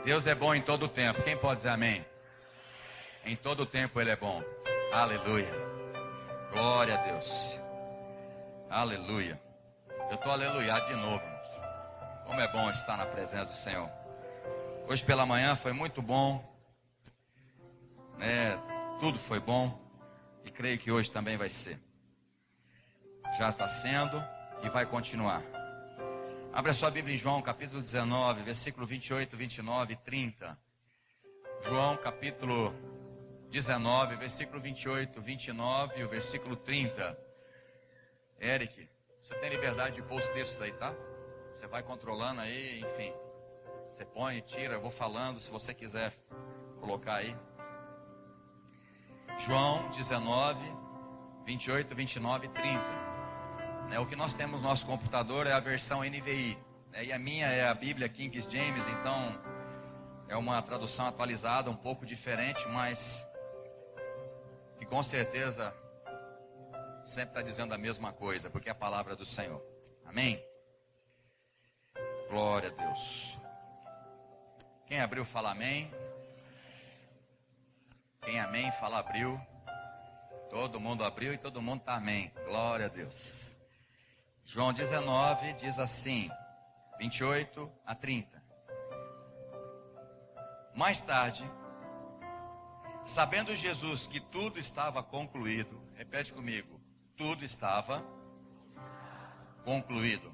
Deus é bom em todo o tempo. Quem pode dizer amém? Em todo o tempo Ele é bom. Aleluia. Glória a Deus. Aleluia. Eu estou aleluiado de novo, irmãos. Como é bom estar na presença do Senhor. Hoje pela manhã foi muito bom, né? Tudo foi bom. E creio que hoje também vai ser. Já está sendo e vai continuar. Abra sua Bíblia em João, capítulo 19, versículo 28, 29 e 30. João, capítulo 19, versículo 28, 29 e o versículo 30. Eric, você tem liberdade de pôr os textos aí, tá? Você vai controlando aí, enfim. Você põe e tira, eu vou falando, se você quiser colocar aí. João 19, 28, 29 e 30. O que nós temos no nosso computador é a versão NVI, né? E a minha é a Bíblia King James, então é uma tradução atualizada, um pouco diferente, mas que com certeza sempre está dizendo a mesma coisa, porque é a palavra do Senhor. Amém? Glória a Deus. Quem abriu, fala amém. Quem amém, fala abriu. Todo mundo abriu e todo mundo está amém. Glória a Deus. João 19 diz assim, 28 a 30. Mais tarde, sabendo Jesus que tudo estava concluído, repete comigo, tudo estava concluído.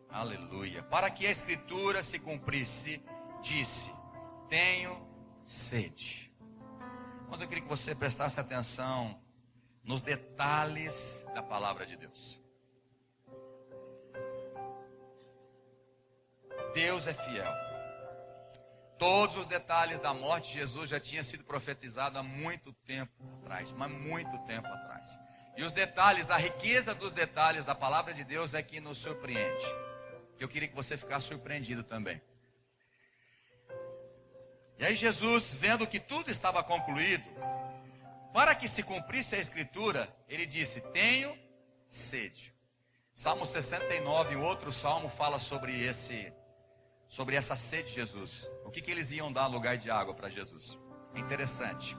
Aleluia. Para que a Escritura se cumprisse, disse, tenho sede. Mas eu queria que você prestasse atenção nos detalhes da palavra de Deus. Deus é fiel. Todos os detalhes da morte de Jesus já tinham sido profetizados há muito tempo atrás, mas muito tempo atrás. E os detalhes, a riqueza dos detalhes da palavra de Deus é que nos surpreende. Eu queria que você ficasse surpreendido também. E aí Jesus, vendo que tudo estava concluído, para que se cumprisse a Escritura, ele disse, tenho sede. Salmo 69, um outro salmo, fala sobre essa sede de Jesus. O que eles iam dar lugar de água para Jesus? É interessante.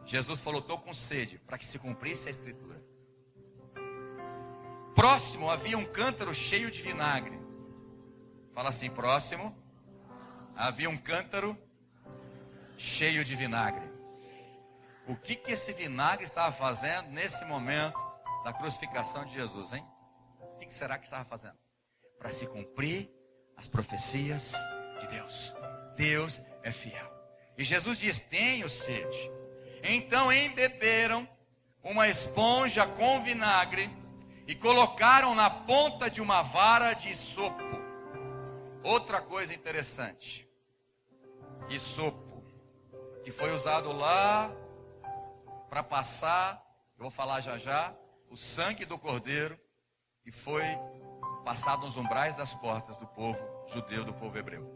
Jesus falou, estou com sede, para que se cumprisse a Escritura. Próximo havia um cântaro cheio de vinagre. Fala assim, próximo havia um cântaro cheio de vinagre. O que esse vinagre estava fazendo nesse momento da crucificação de Jesus, hein? O que será que estava fazendo? Para se cumprir as profecias de Deus. Deus é fiel. E Jesus diz, tenho sede. Então embeberam uma esponja com vinagre e colocaram na ponta de uma vara de isopo. Outra coisa interessante. Isopo, que foi usado lá para passar, eu vou falar já já, o sangue do cordeiro que foi passado nos umbrais das portas do povo judeu, do povo hebreu.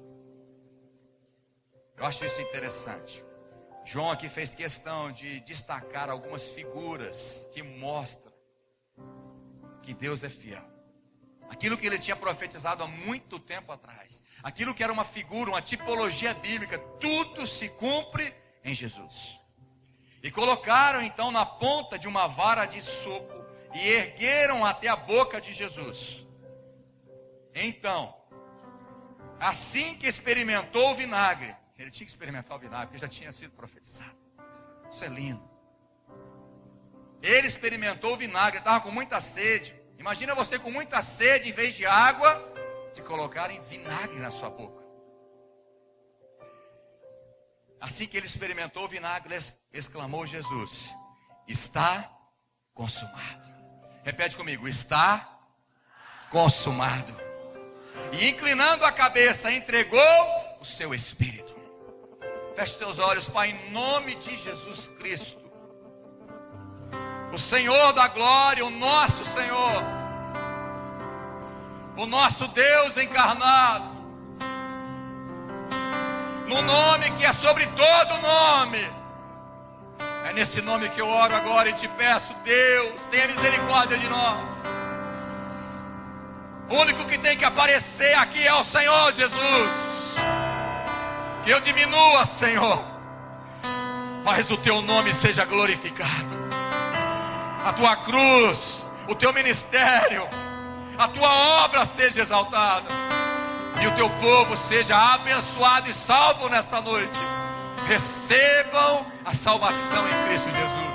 Eu acho isso interessante. João aqui fez questão de destacar algumas figuras que mostram que Deus é fiel. Aquilo que ele tinha profetizado há muito tempo atrás, aquilo que era uma figura, uma tipologia bíblica, tudo se cumpre em Jesus. E colocaram então na ponta de uma vara de isopo e ergueram até a boca de Jesus. Então, assim que experimentou o vinagre, ele tinha que experimentar o vinagre, porque já tinha sido profetizado. Isso é lindo. Ele experimentou o vinagre, estava com muita sede. Imagina você com muita sede, em vez de água, te colocarem vinagre na sua boca. Assim que ele experimentou o vinagre, exclamou Jesus, está consumado. Repete comigo, está consumado. E inclinando a cabeça, entregou o seu espírito. Feche teus olhos, Pai, em nome de Jesus Cristo. O Senhor da glória, o nosso Senhor. O nosso Deus encarnado. No nome que é sobre todo nome. É nesse nome que eu oro agora e te peço, Deus, tenha misericórdia de nós. O único que tem que aparecer aqui é o Senhor Jesus. Que eu diminua, Senhor, mas o teu nome seja glorificado. A tua cruz, o teu ministério, a tua obra seja exaltada. E o teu povo seja abençoado e salvo nesta noite. Recebam a salvação em Cristo Jesus.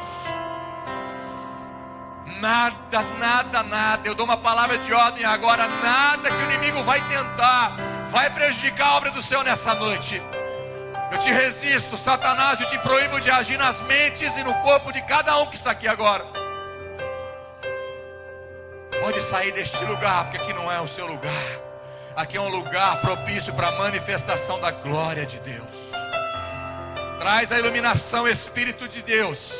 Nada, nada, nada, eu dou uma palavra de ordem agora. Nada que o inimigo vai tentar vai prejudicar a obra do Senhor nessa noite. Eu te resisto, Satanás, eu te proíbo de agir nas mentes e no corpo de cada um que está aqui agora. Pode sair deste lugar, porque aqui não é o seu lugar. Aqui é um lugar propício para a manifestação da glória de Deus. Traz a iluminação, Espírito de Deus.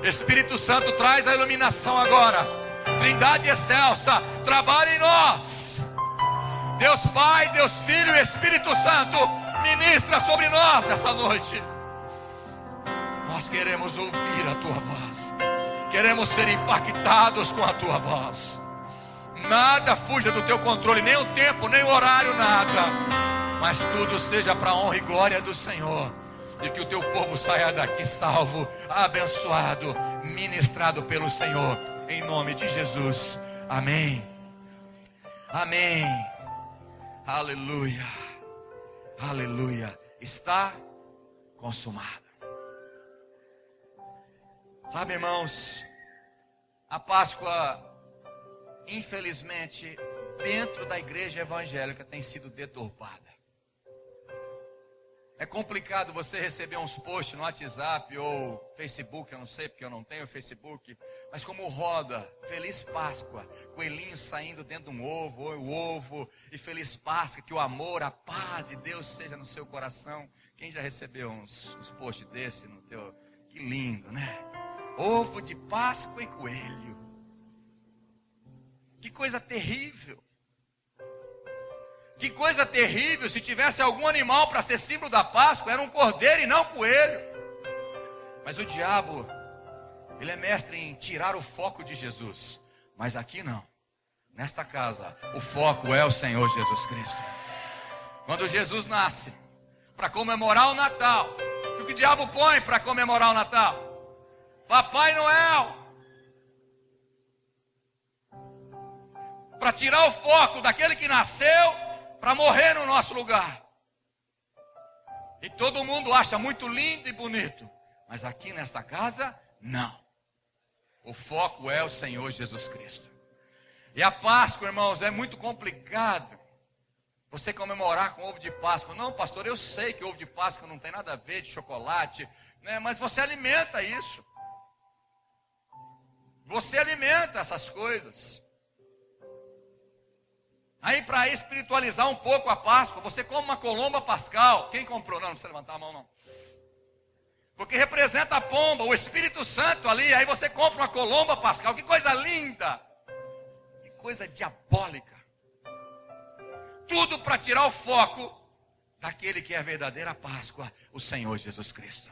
Espírito Santo, traz a iluminação agora. Trindade excelsa, trabalha em nós. Deus Pai, Deus Filho e Espírito Santo, ministra sobre nós nessa noite. Nós queremos ouvir a tua voz. Queremos ser impactados com a tua voz. Nada fuja do teu controle, nem o tempo, nem o horário, nada. Mas tudo seja para a honra e glória do Senhor. E que o teu povo saia daqui salvo, abençoado, ministrado pelo Senhor. Em nome de Jesus. Amém. Amém. Aleluia. Aleluia. Está consumado. Sabe, irmãos, a Páscoa, infelizmente, dentro da igreja evangélica tem sido deturpada. É complicado você receber uns posts no WhatsApp ou Facebook, eu não sei porque eu não tenho Facebook, mas como roda, Feliz Páscoa, coelhinho saindo dentro de um ovo, ou o ovo, e Feliz Páscoa, que o amor, a paz de Deus seja no seu coração. Quem já recebeu uns posts desse no teu? Que lindo, né? Ovo de Páscoa e coelho. Que coisa terrível. Que coisa terrível, se tivesse algum animal para ser símbolo da Páscoa, era um cordeiro e não coelho. Mas o diabo, ele é mestre em tirar o foco de Jesus. Mas aqui não. Nesta casa, o foco é o Senhor Jesus Cristo. Quando Jesus nasce, para comemorar o Natal, o que o diabo põe para comemorar o Natal? Papai Noel. Para tirar o foco daquele que nasceu para morrer no nosso lugar. E todo mundo acha muito lindo e bonito, mas aqui nesta casa, não. O foco é o Senhor Jesus Cristo. E a Páscoa, irmãos, é muito complicado você comemorar com ovo de Páscoa. Não, pastor, eu sei que ovo de Páscoa não tem nada a ver de chocolate, né? Mas você alimenta isso. Você alimenta essas coisas. Aí, para espiritualizar um pouco a Páscoa, você come uma colomba pascal. Quem comprou? Não precisa levantar a mão, não. Porque representa a pomba, o Espírito Santo ali. Aí você compra uma colomba pascal. Que coisa linda. Que coisa diabólica. Tudo para tirar o foco daquele que é a verdadeira Páscoa, o Senhor Jesus Cristo.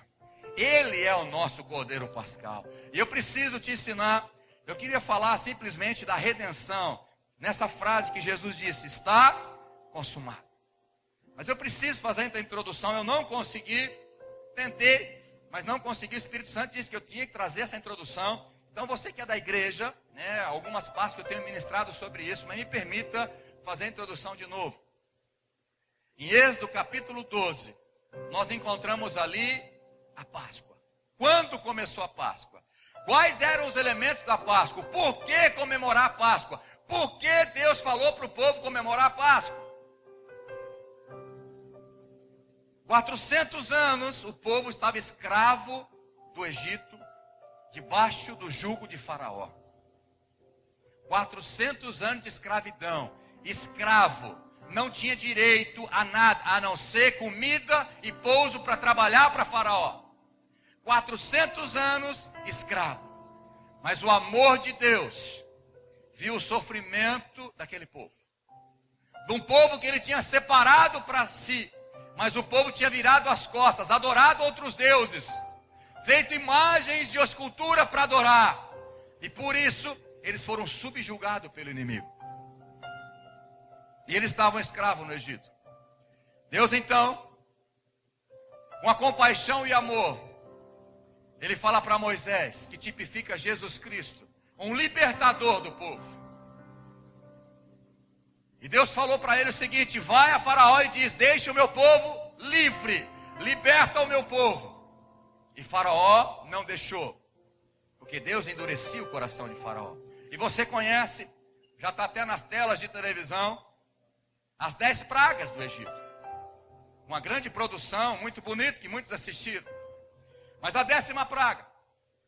Ele é o nosso Cordeiro Pascal. E eu preciso te ensinar. Eu queria falar simplesmente da redenção. Nessa frase que Jesus disse, está consumado. Mas eu preciso fazer a introdução, eu não consegui, tentei, mas não consegui. O Espírito Santo disse que eu tinha que trazer essa introdução. Então você que é da igreja, né, algumas partes que eu tenho ministrado sobre isso, mas me permita fazer a introdução de novo. Em Êxodo capítulo 12, nós encontramos ali a Páscoa. Quando começou a Páscoa? Quais eram os elementos da Páscoa? Por que comemorar a Páscoa? Por que Deus falou para o povo comemorar a Páscoa? 400 anos o povo estava escravo do Egito, debaixo do jugo de Faraó. 400 anos de escravidão. Escravo, não tinha direito a nada, a não ser comida e pouso para trabalhar para Faraó. 400 anos escravo. Mas o amor de Deus viu o sofrimento daquele povo. De um povo que ele tinha separado para si. Mas o povo tinha virado as costas, adorado outros deuses. Feito imagens de escultura para adorar. E por isso, eles foram subjugados pelo inimigo. E eles estavam escravos no Egito. Deus então com a compaixão e amor, ele fala para Moisés, que tipifica Jesus Cristo, um libertador do povo. E Deus falou para ele o seguinte: vai a Faraó e diz, deixa o meu povo livre, liberta o meu povo. E Faraó não deixou, porque Deus endurecia o coração de Faraó. E você conhece, já está até nas telas de televisão, as 10 pragas do Egito. Uma grande produção, muito bonito, que muitos assistiram. Mas a 10ª praga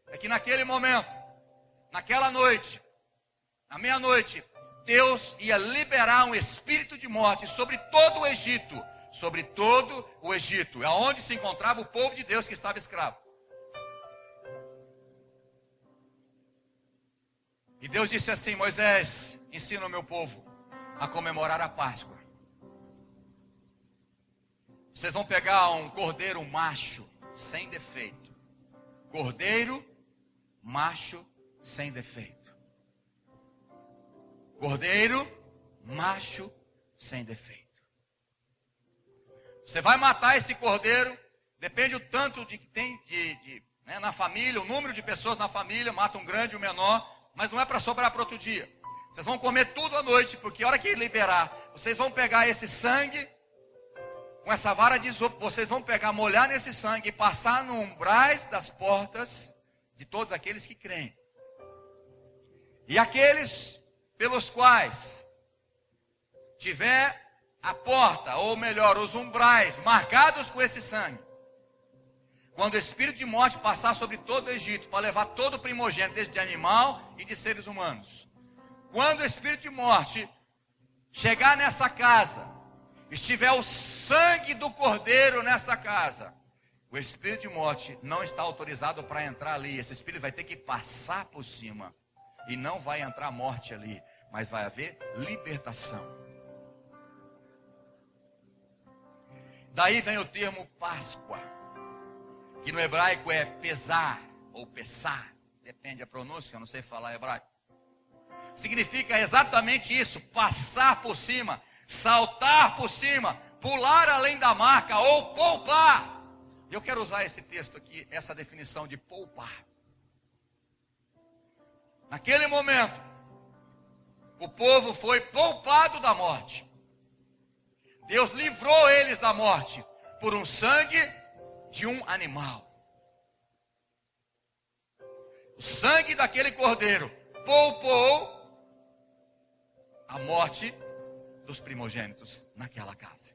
é que naquele momento, naquela noite, à meia-noite, Deus ia liberar um espírito de morte sobre todo o Egito. Sobre todo o Egito, é onde se encontrava o povo de Deus que estava escravo. E Deus disse assim: Moisés, ensina o meu povo a comemorar a Páscoa. Vocês vão pegar um cordeiro macho sem defeito. Cordeiro macho sem defeito. Cordeiro macho sem defeito. Você vai matar esse cordeiro, depende do tanto de que tem né, na família, o número de pessoas na família, mata um grande e um menor, mas não é para sobrar para outro dia. Vocês vão comer tudo à noite, porque a hora que liberar, vocês vão pegar esse sangue, com essa vara de isopo, vocês vão pegar, molhar nesse sangue e passar no umbrais das portas de todos aqueles que creem. E aqueles pelos quais tiver a porta, ou melhor, os umbrais marcados com esse sangue, quando o espírito de morte passar sobre todo o Egito, para levar todo o primogênito, desde de animal e de seres humanos, quando o espírito de morte chegar nessa casa, estiver o sangue do cordeiro nesta casa, o espírito de morte não está autorizado para entrar ali. Esse espírito vai ter que passar por cima, e não vai entrar morte ali, mas vai haver libertação. Daí vem o termo Páscoa, que no hebraico é pesar ou pessar, depende da pronúncia, eu não sei falar hebraico. Significa exatamente isso: passar por cima, saltar por cima, pular além da marca ou poupar. Eu quero usar esse texto aqui, essa definição de poupar. Naquele momento, o povo foi poupado da morte. Deus livrou eles da morte por um sangue de um animal. O sangue daquele cordeiro poupou a morte dos primogênitos naquela casa.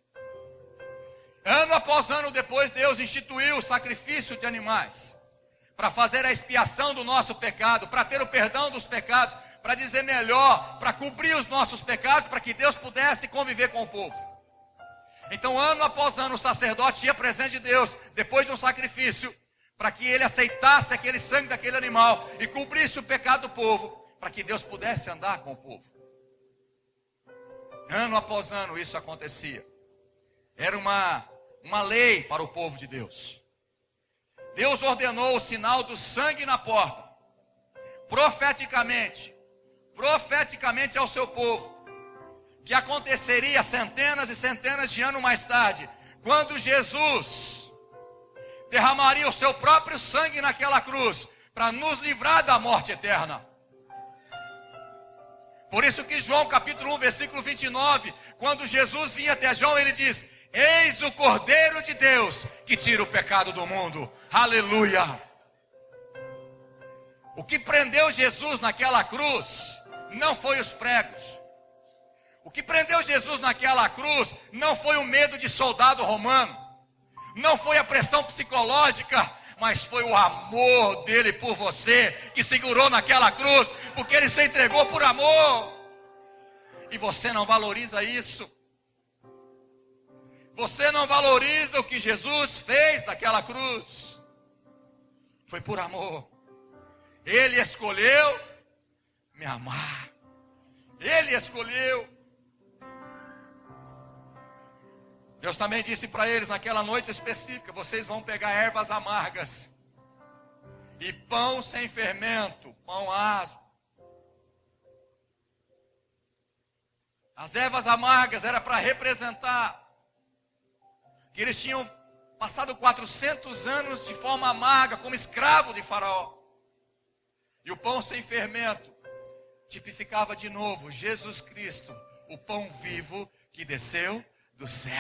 Ano após ano depois, Deus instituiu o sacrifício de animais para fazer a expiação do nosso pecado, para ter o perdão dos pecados, para dizer melhor, para cobrir os nossos pecados, para que Deus pudesse conviver com o povo. Então, ano após ano, o sacerdote ia presente de Deus, depois de um sacrifício, para que ele aceitasse aquele sangue daquele animal e cobrisse o pecado do povo, para que Deus pudesse andar com o povo. Ano após ano isso acontecia. Era uma lei para o povo de Deus. Deus ordenou o sinal do sangue na porta, profeticamente ao seu povo, que aconteceria centenas e centenas de anos mais tarde, quando Jesus derramaria o seu próprio sangue naquela cruz, para nos livrar da morte eterna. Por isso que João capítulo 1, versículo 29, quando Jesus vinha até João, ele diz: eis o Cordeiro de Deus, que tira o pecado do mundo. Aleluia! O que prendeu Jesus naquela cruz, não foi os pregos. O que prendeu Jesus naquela cruz não foi o medo de soldado romano, não foi a pressão psicológica, mas foi o amor dele por você, que segurou naquela cruz, porque ele se entregou por amor. E você não valoriza isso. Você não valoriza o que Jesus fez naquela cruz. Foi por amor. Ele escolheu me amar. Ele escolheu. Deus também disse para eles naquela noite específica: vocês vão pegar ervas amargas e pão sem fermento, pão asmo. As ervas amargas era para representar que eles tinham passado 400 anos de forma amarga, como escravo de Faraó. E o pão sem fermento tipificava de novo Jesus Cristo, o pão vivo que desceu do céu.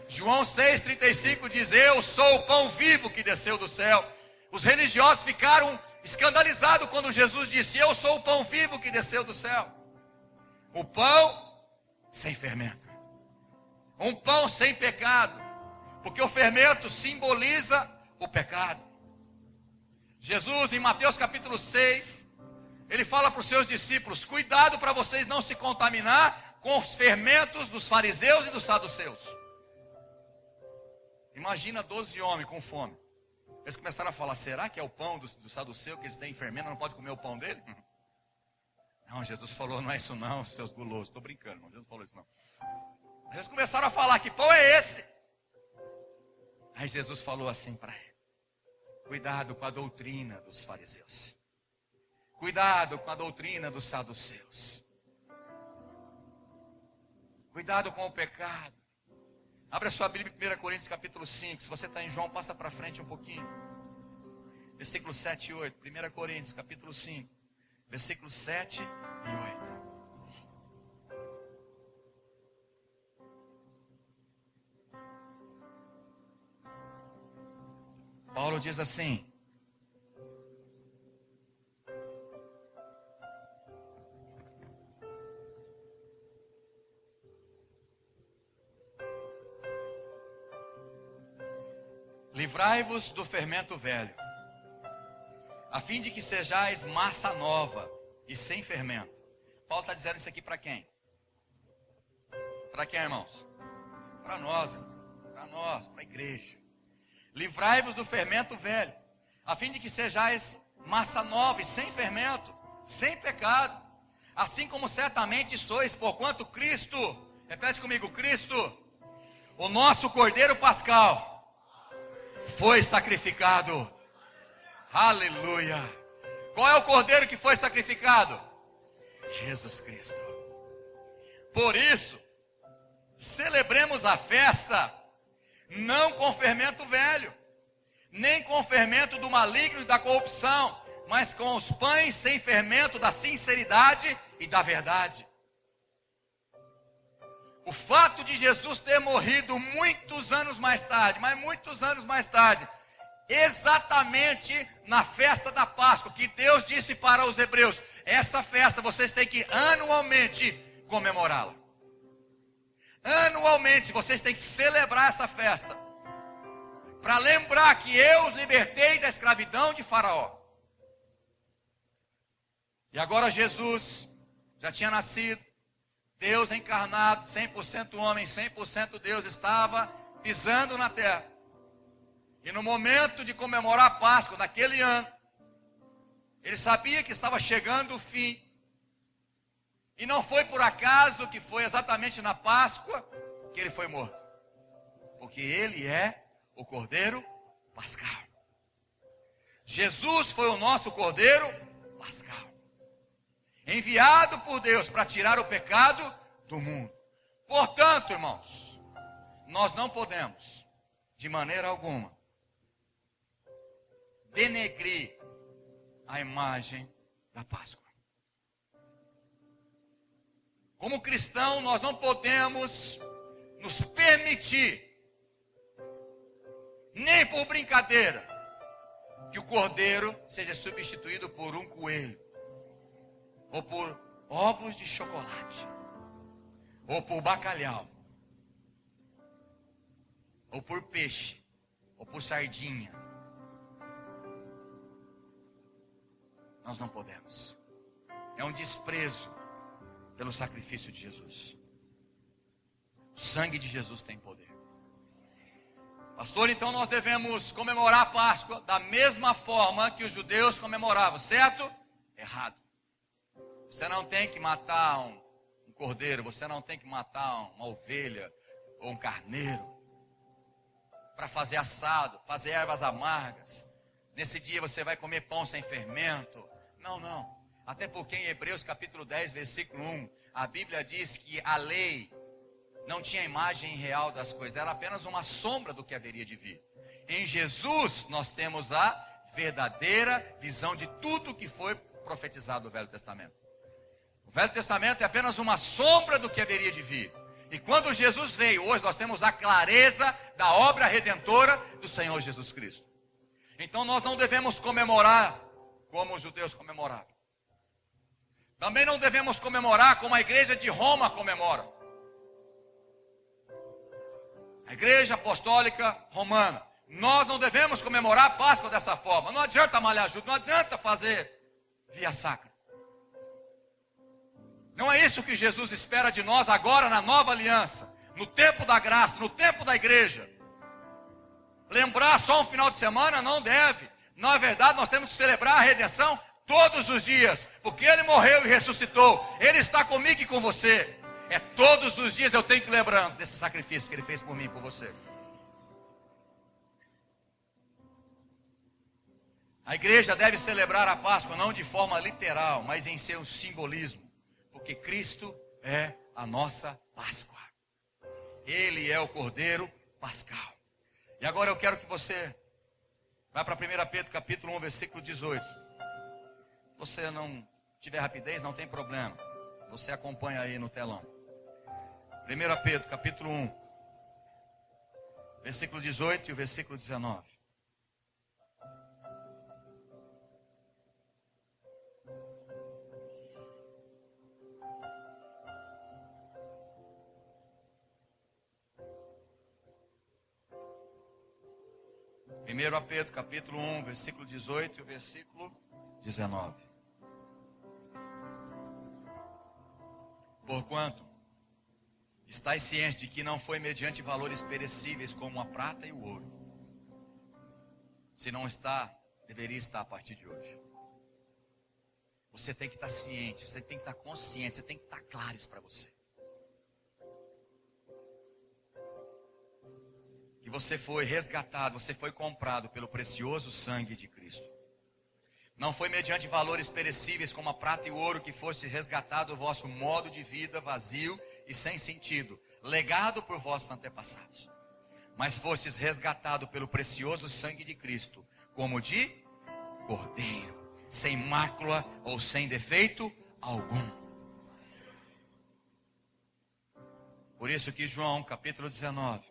João 6,35 diz: eu sou o pão vivo que desceu do céu. Os religiosos ficaram escandalizados quando Jesus disse: eu sou o pão vivo que desceu do céu. O pão sem fermento. Um pão sem pecado. Porque o fermento simboliza o pecado. Jesus, em Mateus capítulo 6, ele fala para os seus discípulos: cuidado para vocês não se contaminar com os fermentos dos fariseus e dos saduceus. Imagina 12 homens com fome. Eles começaram a falar: será que é o pão do saduceu que eles têm fermento, não pode comer o pão dele? Não, Jesus falou: não é isso não, seus gulosos. Estou brincando, irmão. Jesus falou isso não. Eles começaram a falar: que pão é esse? Aí Jesus falou assim para ele: cuidado com a doutrina dos fariseus. Cuidado com a doutrina dos saduceus. Cuidado com o pecado. Abra sua Bíblia em 1 Coríntios capítulo 5. Se você está em João, passa para frente um pouquinho. Versículos 7 e 8. 1 Coríntios capítulo 5. Versículos 7 e 8. Paulo diz assim: livrai-vos do fermento velho, a fim de que sejais massa nova e sem fermento. Paulo está dizendo isso aqui para quem? Para quem, irmãos? Para nós, para nós, para a igreja. Livrai-vos do fermento velho, a fim de que sejais massa nova e sem fermento, sem pecado, assim como certamente sois, porquanto Cristo, repete comigo, Cristo, o nosso Cordeiro Pascal, foi sacrificado. Aleluia. Qual é o Cordeiro que foi sacrificado? Jesus Cristo. Por isso, celebremos a festa, não com fermento velho, nem com fermento do maligno e da corrupção, mas com os pães sem fermento da sinceridade e da verdade. O fato de Jesus ter morrido muitos anos mais tarde, mas muitos anos mais tarde, exatamente na festa da Páscoa, que Deus disse para os hebreus: essa festa vocês têm que anualmente comemorá-la. Anualmente vocês têm que celebrar essa festa, para lembrar que eu os libertei da escravidão de Faraó. E agora Jesus já tinha nascido, Deus encarnado, 100% homem, 100% Deus, estava pisando na terra. E no momento de comemorar a Páscoa, naquele ano, ele sabia que estava chegando o fim. E não foi por acaso que foi exatamente na Páscoa que ele foi morto. Porque ele é o Cordeiro Pascal. Jesus foi o nosso Cordeiro Pascal, enviado por Deus para tirar o pecado do mundo. Portanto, irmãos, nós não podemos, de maneira alguma, denegrir a imagem da Páscoa. Como cristão, nós não podemos nos permitir, nem por brincadeira, que o cordeiro seja substituído por um coelho, ou por ovos de chocolate, ou por bacalhau, ou por peixe, ou por sardinha. Nós não podemos. É um desprezo pelo sacrifício de Jesus. O sangue de Jesus tem poder. Pastor, então nós devemos comemorar a Páscoa da mesma forma que os judeus comemoravam, certo? Errado. Você não tem que matar um cordeiro, você não tem que matar uma ovelha ou um carneiro para fazer assado, fazer ervas amargas. Nesse dia você vai comer pão sem fermento. Não, não. Até porque em Hebreus capítulo 10, versículo 1, a Bíblia diz que a lei não tinha imagem real das coisas, era apenas uma sombra do que haveria de vir. Em Jesus nós temos a verdadeira visão de tudo que foi profetizado no Velho Testamento. O Velho Testamento é apenas uma sombra do que haveria de vir. E quando Jesus veio, hoje nós temos a clareza da obra redentora do Senhor Jesus Cristo. Então nós não devemos comemorar como os judeus comemoravam. Também não devemos comemorar como a igreja de Roma comemora. A igreja apostólica romana. Nós não devemos comemorar a Páscoa dessa forma. Não adianta malhar junto, não adianta fazer via sacra. Não é isso que Jesus espera de nós agora na nova aliança, no tempo da graça, no tempo da igreja. Lembrar só um final de semana não deve. Na verdade, nós temos que celebrar a redenção todos os dias, porque Ele morreu e ressuscitou. Ele está comigo e com você. É todos os dias eu tenho que lembrar desse sacrifício que Ele fez por mim e por você. A igreja deve celebrar a Páscoa não de forma literal, mas em seu simbolismo. Porque Cristo é a nossa Páscoa. Ele é o Cordeiro Pascal. E agora eu quero que você vá para 1 Pedro capítulo 1, versículo 18. Se você não tiver rapidez, não tem problema. Você acompanha aí no telão. 1 Pedro capítulo 1, versículo 18 e o versículo 19. Primeiro Pedro, capítulo 1, versículo 18 e o versículo 19. Porquanto, estais cientes de que não foi mediante valores perecíveis como a prata e o ouro. Se não está, deveria estar a partir de hoje. Você tem que estar ciente, você tem que estar consciente, você tem que estar claro isso para você. Que você foi resgatado, você foi comprado pelo precioso sangue de Cristo. Não foi mediante valores perecíveis como a prata e o ouro que fosse resgatado o vosso modo de vida vazio e sem sentido, legado por vossos antepassados. Mas fostes resgatado pelo precioso sangue de Cristo, como de cordeiro, sem mácula ou sem defeito algum. Por isso que João, capítulo 19,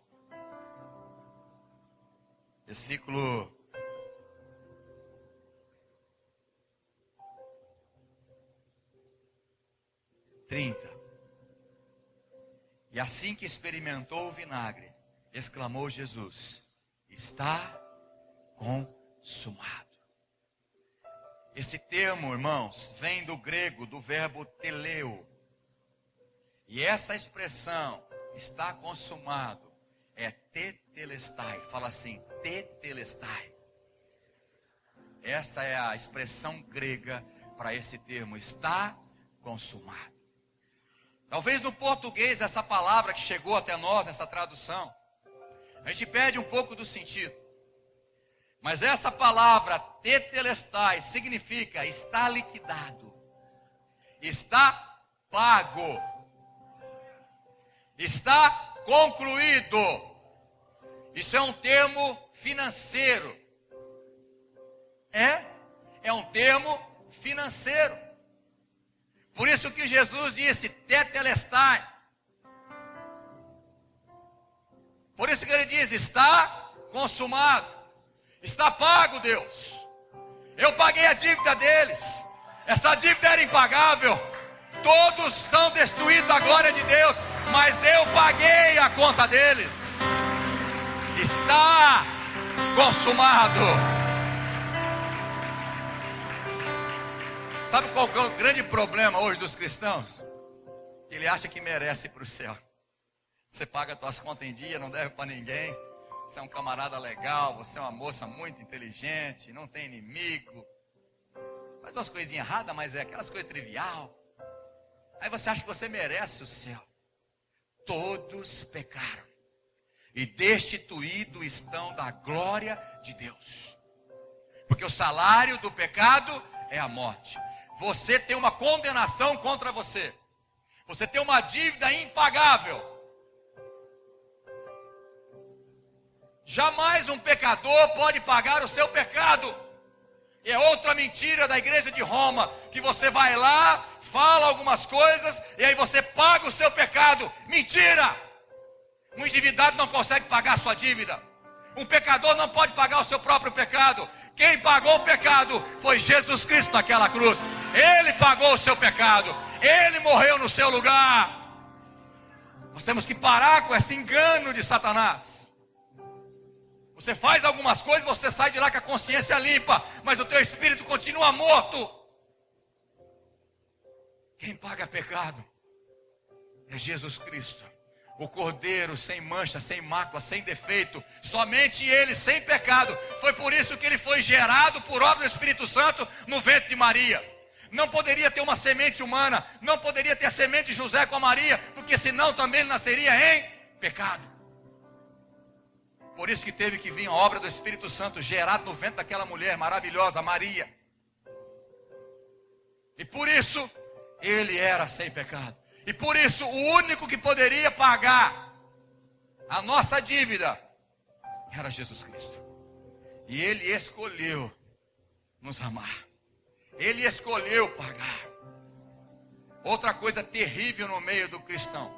versículo 30. E assim que experimentou o vinagre, exclamou Jesus: está consumado. Esse termo, irmãos, vem do grego, do verbo teleo. E essa expressão, está consumado, é tetelestai. Fala assim, tetelestai. Essa é a expressão grega para esse termo, está consumado. Talvez no português essa palavra que chegou até nós, essa tradução, a gente perde um pouco do sentido. Mas essa palavra tetelestai significa está liquidado, está pago, está concluído. Isso é um termo financeiro. É um termo financeiro. Por isso que Jesus disse tetelestai. Por isso que ele diz, está consumado. Está pago, Deus. Eu paguei a dívida deles. Essa dívida era impagável. Todos estão destruídos da glória de Deus, mas eu paguei a conta deles. Está consumado. Sabe qual é o grande problema hoje dos cristãos? Ele acha que merece ir para o céu. Você paga as suas contas em dia, não deve para ninguém. Você é um camarada legal, você é uma moça muito inteligente, não tem inimigo. Faz umas coisinhas erradas, mas é aquelas coisas trivial. Aí você acha que você merece o céu. Todos pecaram e destituídos estão da glória de Deus. Porque o salário do pecado é a morte. Você tem uma condenação contra você. Você tem uma dívida impagável. Jamais um pecador pode pagar o seu pecado. E é outra mentira da igreja de Roma, que você vai lá, fala algumas coisas, e aí você paga o seu pecado. Mentira! Um endividado não consegue pagar a sua dívida. Um pecador não pode pagar o seu próprio pecado. Quem pagou o pecado foi Jesus Cristo naquela cruz. Ele pagou o seu pecado. Ele morreu no seu lugar. Nós temos que parar com esse engano de Satanás. Você faz algumas coisas, você sai de lá com a consciência limpa, mas o teu espírito continua morto. Quem paga pecado é Jesus Cristo, o Cordeiro sem mancha, sem mácula, sem defeito, somente Ele, sem pecado. Foi por isso que Ele foi gerado por obra do Espírito Santo no ventre de Maria. Não poderia ter uma semente humana, não poderia ter a semente de José com a Maria, porque senão também ele nasceria em pecado. Por isso que teve que vir a obra do Espírito Santo gerado no ventre daquela mulher maravilhosa, Maria. E por isso, Ele era sem pecado. E por isso, o único que poderia pagar a nossa dívida era Jesus Cristo. E Ele escolheu nos amar. Ele escolheu pagar. Outra coisa terrível no meio do cristão: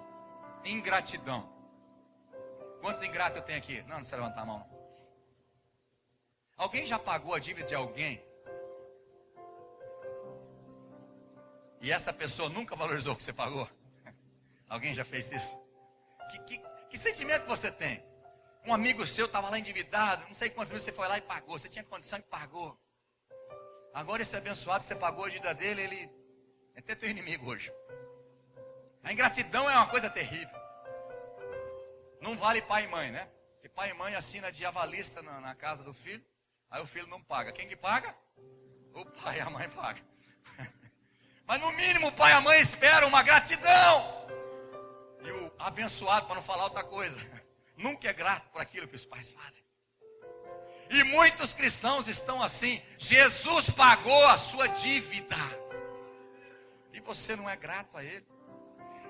ingratidão. Quantos ingratos eu tenho aqui? Não precisa levantar a mão. Alguém já pagou a dívida de alguém e essa pessoa nunca valorizou o que você pagou? Alguém já fez isso? Que sentimento você tem? Um amigo seu estava lá endividado, não sei quantas vezes você foi lá e pagou, você tinha condição e pagou. Agora esse abençoado, você pagou a dívida dele, ele é até teu inimigo hoje. A ingratidão é uma coisa terrível. Não vale pai e mãe, né? Porque pai e mãe assina de avalista na casa do filho, aí o filho não paga. Quem que paga? O pai e a mãe pagam. Mas no mínimo o pai e a mãe esperam uma gratidão. E o abençoado, para não falar outra coisa, nunca é grato por aquilo que os pais fazem. E muitos cristãos estão assim. Jesus pagou a sua dívida e você não é grato a Ele.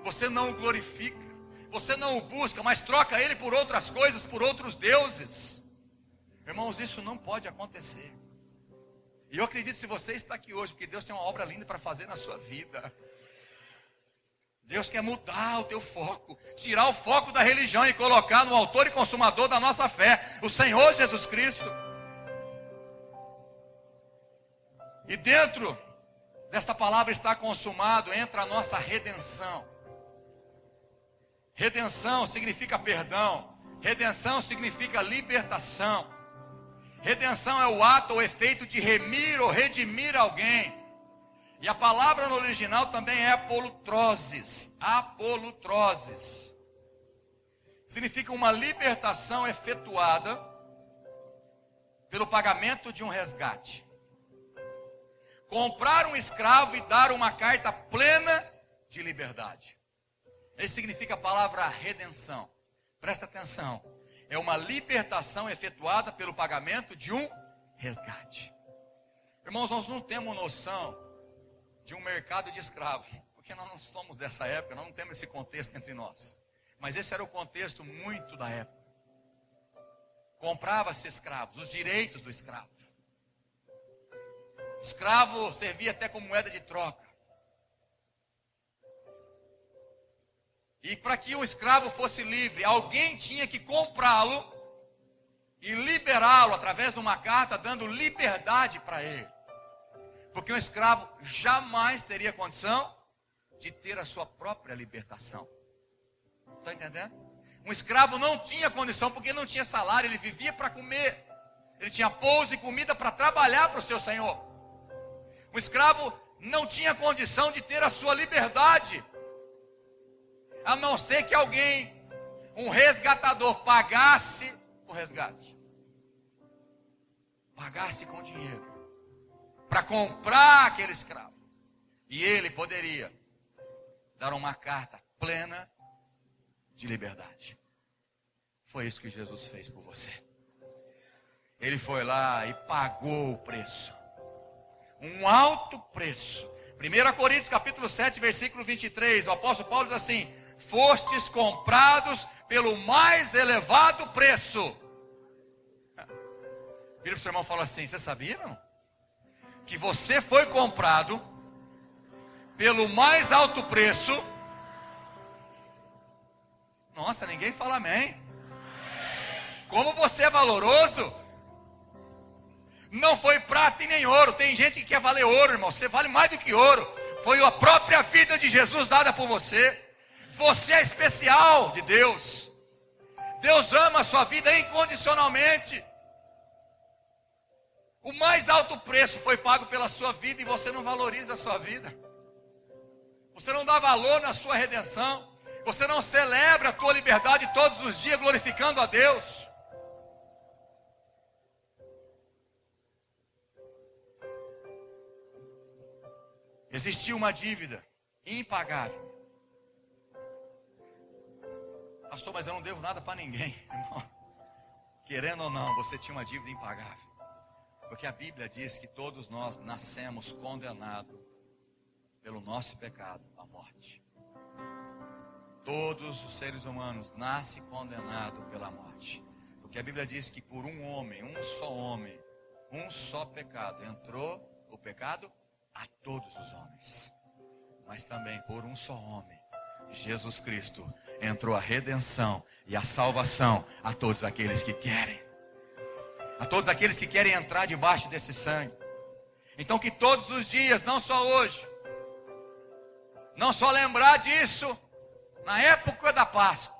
Você não o glorifica. Você não o busca, mas troca Ele por outras coisas, por outros deuses. Irmãos, isso não pode acontecer. E eu acredito, se você está aqui hoje, porque Deus tem uma obra linda para fazer na sua vida. Deus quer mudar o teu foco, tirar o foco da religião e colocar no autor e consumador da nossa fé, o Senhor Jesus Cristo. E dentro desta palavra está consumado, entra a nossa redenção. Redenção significa perdão. Redenção significa libertação. Redenção é o ato ou efeito de remir ou redimir alguém. E a palavra no original também é apolutroses. Apolutroses. Significa uma libertação efetuada pelo pagamento de um resgate. Comprar um escravo e dar uma carta plena de liberdade. Isso significa a palavra redenção. Presta atenção. É uma libertação efetuada pelo pagamento de um resgate. Irmãos, nós não temos noção de um mercado de escravo, porque nós não somos dessa época, nós não temos esse contexto entre nós. Mas esse era o contexto muito da época. Comprava-se escravos, os direitos do escravo. Escravo servia até como moeda de troca. E para que o escravo fosse livre, alguém tinha que comprá-lo e liberá-lo através de uma carta, dando liberdade para ele. Porque um escravo jamais teria condição de ter a sua própria libertação. Você está entendendo? Um escravo não tinha condição, porque não tinha salário, ele vivia para comer. Ele tinha pouso e comida para trabalhar para o seu senhor. Um escravo não tinha condição de ter a sua liberdade, a não ser que alguém, um resgatador, pagasse o resgate. Pagasse com dinheiro para comprar aquele escravo. E ele poderia dar uma carta plena de liberdade. Foi isso que Jesus fez por você. Ele foi lá e pagou o preço. Um alto preço. 1 Coríntios capítulo 7, versículo 23. O apóstolo Paulo diz assim: fostes comprados pelo mais elevado preço. Vira para o seu irmão e fala assim: você sabia, meu irmão? Que você foi comprado pelo mais alto preço. Nossa, ninguém fala amém. Como você é valoroso. Não foi prata e nem ouro. Tem gente que quer valer ouro, irmão. Você vale mais do que ouro. Foi a própria vida de Jesus dada por você. Você é especial de Deus. Deus ama a sua vida incondicionalmente. O mais alto preço foi pago pela sua vida e você não valoriza a sua vida. Você não dá valor na sua redenção. Você não celebra a tua liberdade todos os dias glorificando a Deus. Existia uma dívida impagável. Pastor, mas eu não devo nada para ninguém, irmão. Querendo ou não, você tinha uma dívida impagável. Porque a Bíblia diz que todos nós nascemos condenados pelo nosso pecado, a morte. Todos os seres humanos nascem condenados pela morte. Porque a Bíblia diz que por um homem, um só pecado, entrou o pecado a todos os homens. Mas também por um só homem, Jesus Cristo, entrou a redenção e a salvação a todos aqueles que querem. A todos aqueles que querem entrar debaixo desse sangue. Então que todos os dias, não só hoje, não só lembrar disso na época da Páscoa,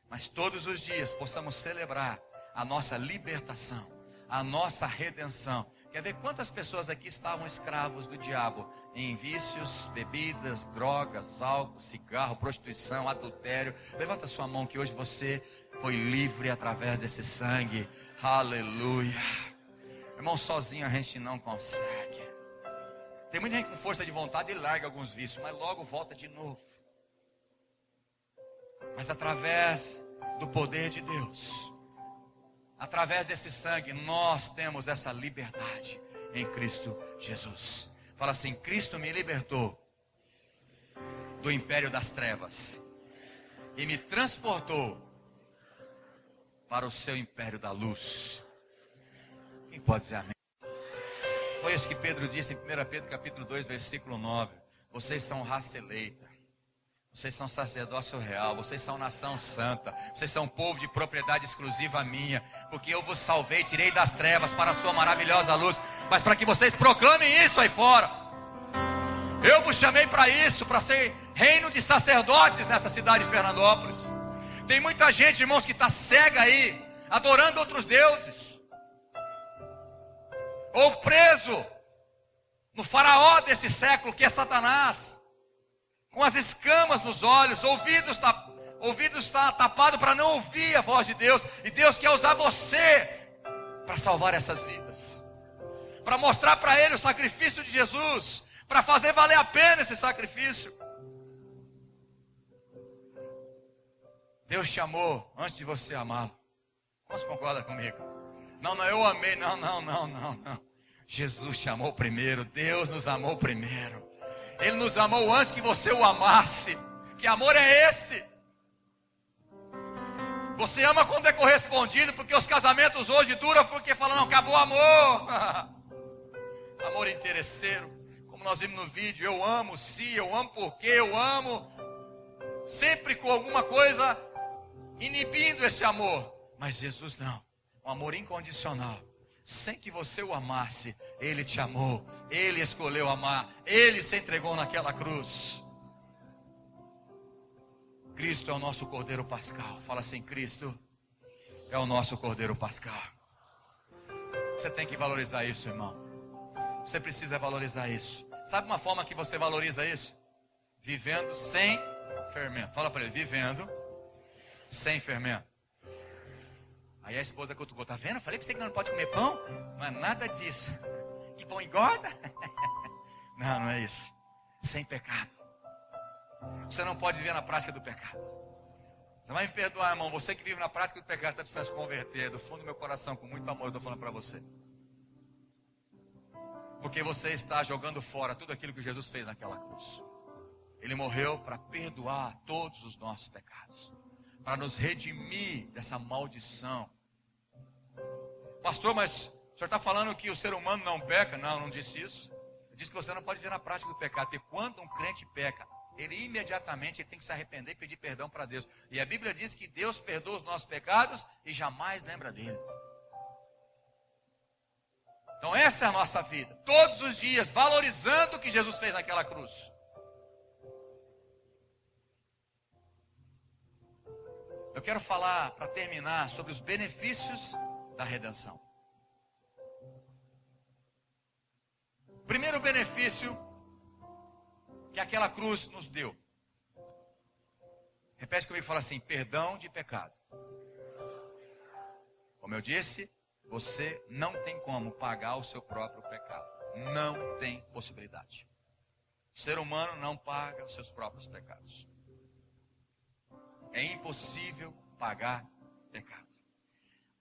mas todos os dias possamos celebrar a nossa libertação, a nossa redenção. Quer ver quantas pessoas aqui estavam escravos do diabo em vícios, bebidas, drogas, álcool, cigarro, prostituição, adultério? Levanta sua mão que hoje você foi livre através desse sangue. Aleluia. Irmão, sozinho a gente não consegue. Tem muita gente com força de vontade e larga alguns vícios, mas logo volta de novo. Mas através do poder de Deus, através desse sangue, nós temos essa liberdade em Cristo Jesus. Fala assim: Cristo me libertou do império das trevas e me transportou para o seu império da luz. Quem pode dizer amém? Foi isso que Pedro disse em 1 Pedro capítulo 2, versículo 9. Vocês são raça eleita. Vocês são sacerdócio real, vocês são nação santa, vocês são povo de propriedade exclusiva minha, porque eu vos salvei, tirei das trevas para a sua maravilhosa luz, mas para que vocês proclamem isso aí fora. Eu vos chamei para isso, para ser reino de sacerdotes nessa cidade de Fernandópolis. Tem muita gente, irmãos, que está cega aí, adorando outros deuses, ou preso no faraó desse século, que é Satanás, com as escamas nos olhos, ouvidos está tapado para não ouvir a voz de Deus. E Deus quer usar você para salvar essas vidas, para mostrar para ele o sacrifício de Jesus, para fazer valer a pena esse sacrifício. Deus te amou antes de você amá-lo. Você concorda comigo? Não, eu amei. Não. Jesus te amou primeiro. Deus nos amou primeiro. Ele nos amou antes que você o amasse. Que amor é esse? Você ama quando é correspondido, porque os casamentos hoje duram porque falam: não, acabou o amor. Amor interesseiro. Como nós vimos no vídeo, eu amo se, eu amo porque, eu amo. Sempre com alguma coisa inibindo esse amor. Mas Jesus não. Um amor incondicional. Sem que você o amasse, Ele te amou, Ele escolheu amar, Ele se entregou naquela cruz. Cristo é o nosso Cordeiro Pascal. Fala assim: Cristo é o nosso Cordeiro Pascal. Você tem que valorizar isso, irmão. Você precisa valorizar isso. Sabe uma forma que você valoriza isso? Vivendo sem fermento. Fala para ele: vivendo sem fermento. Aí a esposa cutucou: tá vendo? Eu falei para você que não pode comer pão. Não é nada disso. Que pão engorda? Não é isso. Sem pecado. Você não pode viver na prática do pecado. Você vai me perdoar, irmão. Você que vive na prática do pecado, você precisa se converter. Do fundo do meu coração, com muito amor, eu estou falando para você. Porque você está jogando fora tudo aquilo que Jesus fez naquela cruz. Ele morreu para perdoar todos os nossos pecados, para nos redimir dessa maldição. Pastor, mas o senhor está falando que o ser humano não peca? Não, não disse isso. Eu disse que você não pode ver na prática do pecado, porque quando um crente peca, ele imediatamente tem que se arrepender e pedir perdão para Deus. E a Bíblia diz que Deus perdoa os nossos pecados e jamais lembra dele. Então essa é a nossa vida, todos os dias, valorizando o que Jesus fez naquela cruz. Eu quero falar, para terminar, sobre os benefícios da redenção. O primeiro benefício que aquela cruz nos deu. Repete comigo e fala assim: perdão de pecado. Como eu disse, você não tem como pagar o seu próprio pecado. Não tem possibilidade. O ser humano não paga os seus próprios pecados. É impossível pagar pecado.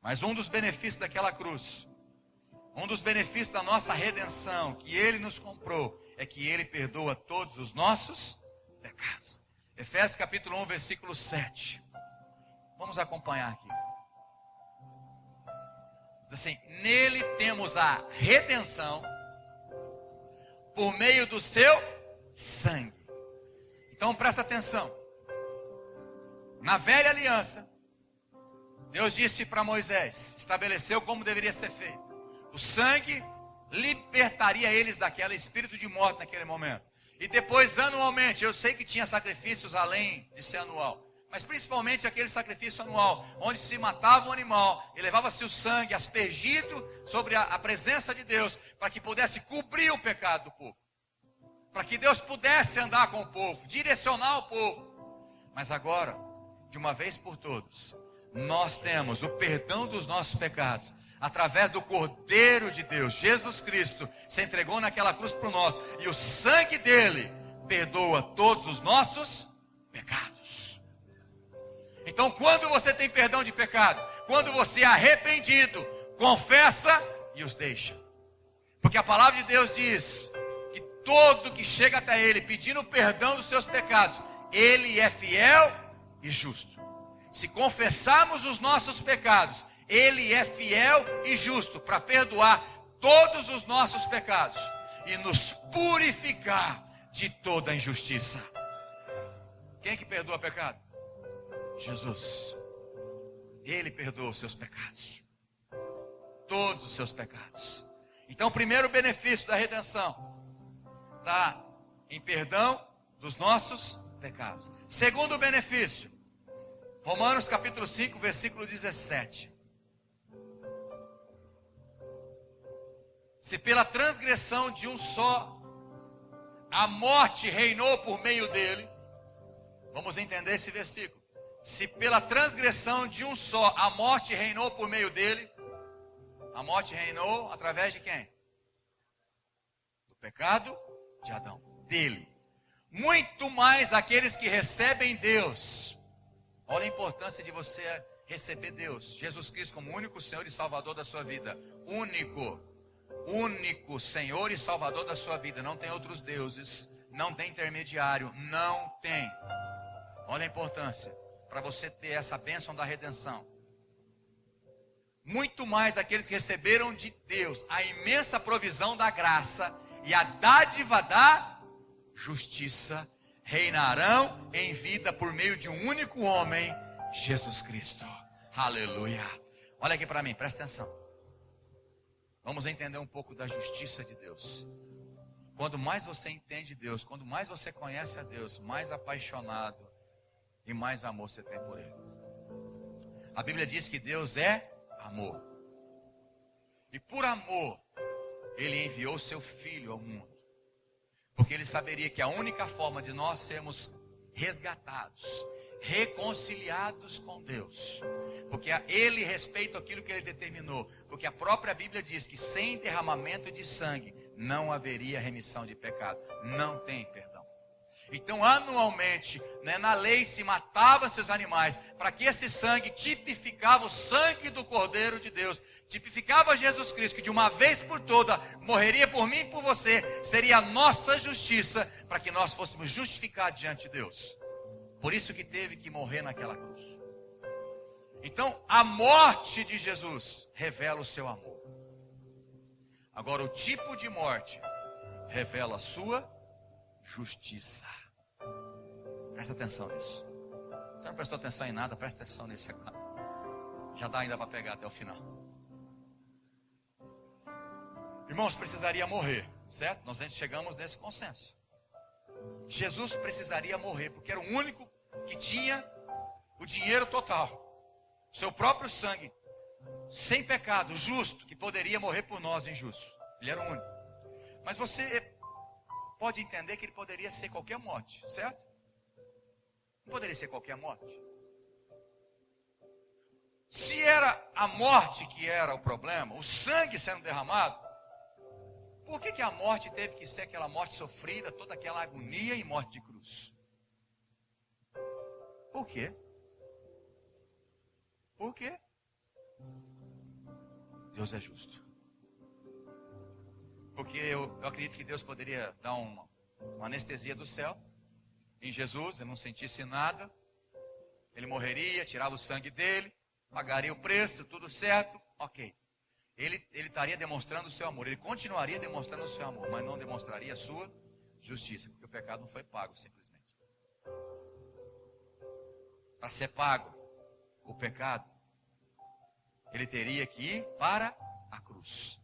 Mas um dos benefícios daquela cruz, um dos benefícios da nossa redenção, que Ele nos comprou, é que Ele perdoa todos os nossos pecados. Efésios capítulo 1, versículo 7. Vamos acompanhar aqui. Diz assim: nele temos a redenção por meio do seu sangue. Então presta atenção. Na velha aliança, Deus disse para Moisés, estabeleceu como deveria ser feito. O sangue libertaria eles daquele espírito de morte naquele momento. E depois, anualmente, eu sei que tinha sacrifícios além de ser anual, mas principalmente aquele sacrifício anual, onde se matava um animal e levava-se o sangue aspergido sobre a presença de Deus, para que pudesse cobrir o pecado do povo, para que Deus pudesse andar com o povo, direcionar o povo. Mas agora, de uma vez por todas, nós temos o perdão dos nossos pecados, através do Cordeiro de Deus, Jesus Cristo, se entregou naquela cruz por nós, e o sangue dele perdoa todos os nossos pecados. Então, quando você tem perdão de pecado, quando você é arrependido, confessa e os deixa. Porque a palavra de Deus diz que todo que chega até ele pedindo perdão dos seus pecados, ele é fiel e justo. Se confessarmos os nossos pecados, ele é fiel e justo para perdoar todos os nossos pecados e nos purificar de toda injustiça. Quem é que perdoa pecado? Jesus. Ele perdoa os seus pecados. Todos os seus pecados. Então, o primeiro benefício da redenção está em perdão dos nossos pecados. Segundo benefício, Romanos capítulo 5, versículo 17. Se pela transgressão de um só a morte reinou por meio dele, vamos entender esse versículo. Se pela transgressão de um só a morte reinou por meio dele, a morte reinou através de quem? Do pecado de Adão, dele. Muito mais aqueles que recebem Deus. Olha a importância de você receber Deus, Jesus Cristo, como único Senhor e Salvador da sua vida. Único Senhor e Salvador da sua vida. Não tem outros deuses, não tem intermediário, não tem. Olha a importância para você ter essa bênção da redenção. Muito mais aqueles que receberam de Deus a imensa provisão da graça e a dádiva da justiça reinarão em vida por meio de um único homem, Jesus Cristo. Aleluia. Olha aqui para mim, presta atenção. Vamos entender um pouco da justiça de Deus. Quando mais você entende Deus, quando mais você conhece a Deus, mais apaixonado e mais amor você tem por Ele. A Bíblia diz que Deus é amor. E por amor, Ele enviou seu Filho ao mundo. Porque Ele saberia que a única forma de nós sermos resgatados, reconciliados com Deus, porque Ele respeita aquilo que Ele determinou, porque a própria Bíblia diz que sem derramamento de sangue não haveria remissão de pecado, não tem perdão. Então anualmente, na lei se matavam esses animais, para que esse sangue tipificava o sangue do Cordeiro de Deus, tipificava Jesus Cristo, que de uma vez por toda morreria por mim e por você, seria a nossa justiça, para que nós fôssemos justificados diante de Deus. Por isso que teve que morrer naquela cruz. Então, a morte de Jesus revela o seu amor. Agora, o tipo de morte revela a sua justiça. Presta atenção nisso. Você não prestou atenção em nada, presta atenção nisso agora. Já dá ainda para pegar até o final. Irmãos, precisaria morrer, certo? Nós chegamos nesse consenso. Jesus precisaria morrer, porque era o único que tinha o dinheiro total. Seu próprio sangue, sem pecado, justo, que poderia morrer por nós, injusto. Ele era o único. Mas você pode entender que ele poderia ser qualquer morte, certo? Não poderia ser qualquer morte. Se era a morte que era o problema, o sangue sendo derramado, por que a morte teve que ser aquela morte sofrida, toda aquela agonia e morte de cruz? Por quê? Por quê? Deus é justo. Porque eu acredito que Deus poderia dar uma anestesia do céu em Jesus, ele não sentisse nada, ele morreria, tirava o sangue dele, pagaria o preço, tudo certo, ok. Ele estaria demonstrando o seu amor, ele continuaria demonstrando o seu amor, mas não demonstraria a sua justiça, porque o pecado não foi pago simplesmente. Para ser pago o pecado, ele teria que ir para a cruz.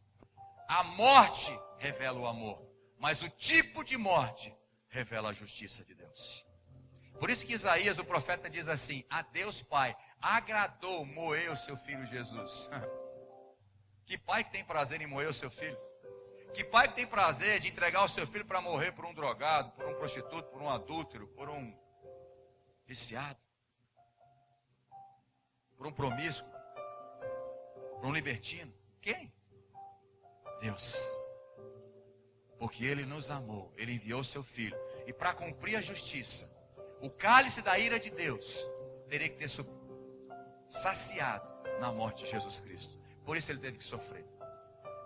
A morte revela o amor, mas o tipo de morte revela a justiça de Deus. Por isso que Isaías, o profeta, diz assim: a Deus Pai agradou moer o seu filho Jesus. Que pai que tem prazer em moer o seu filho? Que pai que tem prazer de entregar o seu filho para morrer por um drogado, por um prostituto, por um adúltero, por um viciado, por um promíscuo, por um libertino? Quem? Deus. Porque ele nos amou, ele enviou o seu filho. E para cumprir a justiça, o cálice da ira de Deus teria que ter saciado na morte de Jesus Cristo. Por isso ele teve que sofrer.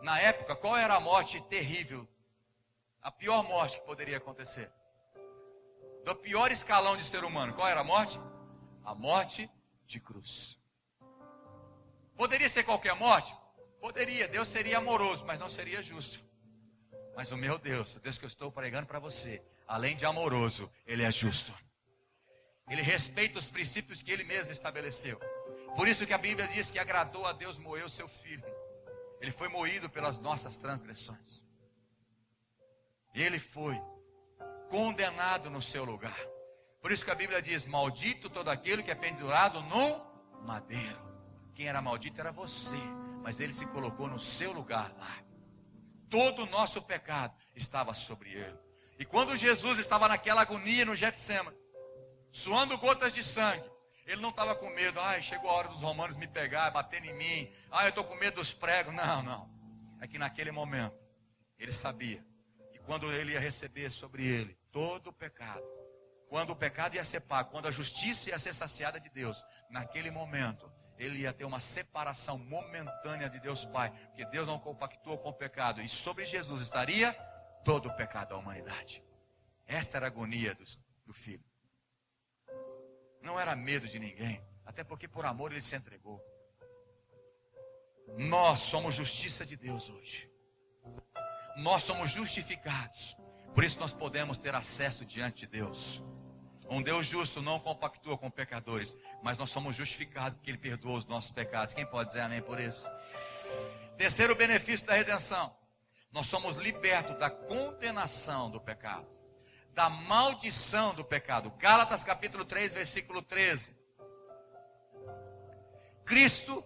Na época, qual era a morte terrível? A pior morte que poderia acontecer? Do pior escalão de ser humano, qual era a morte? A morte de cruz. Poderia ser qualquer morte? Poderia, Deus seria amoroso, mas não seria justo. Mas o meu Deus, o Deus que eu estou pregando para você, além de amoroso, ele é justo. Ele respeita os princípios que ele mesmo estabeleceu. Por isso que a Bíblia diz que agradou a Deus moer o seu filho. Ele foi moído pelas nossas transgressões. Ele foi condenado no seu lugar. Por isso que a Bíblia diz: maldito todo aquele que é pendurado num madeiro. Quem era maldito era você, mas ele se colocou no seu lugar lá. Todo o nosso pecado estava sobre ele. E quando Jesus estava naquela agonia no Getsêmani, suando gotas de sangue, ele não estava com medo. Ai, chegou a hora dos romanos me pegar, bater em mim. Ai, eu estou com medo dos pregos. Não. É que naquele momento, ele sabia que quando ele ia receber sobre ele todo o pecado, quando o pecado ia ser pago, quando a justiça ia ser saciada de Deus, naquele momento, ele ia ter uma separação momentânea de Deus Pai, porque Deus não compactuou com o pecado, e sobre Jesus estaria todo o pecado da humanidade. Esta era a agonia do Filho. Não era medo de ninguém, até porque por amor ele se entregou. Nós somos justiça de Deus hoje. Nós somos justificados. Por isso nós podemos ter acesso diante de Deus. Um Deus justo não compactua com pecadores, mas nós somos justificados porque ele perdoa os nossos pecados. Quem pode dizer amém por isso? Terceiro benefício da redenção: nós somos libertos da condenação do pecado, da maldição do pecado. Gálatas capítulo 3, versículo 13. Cristo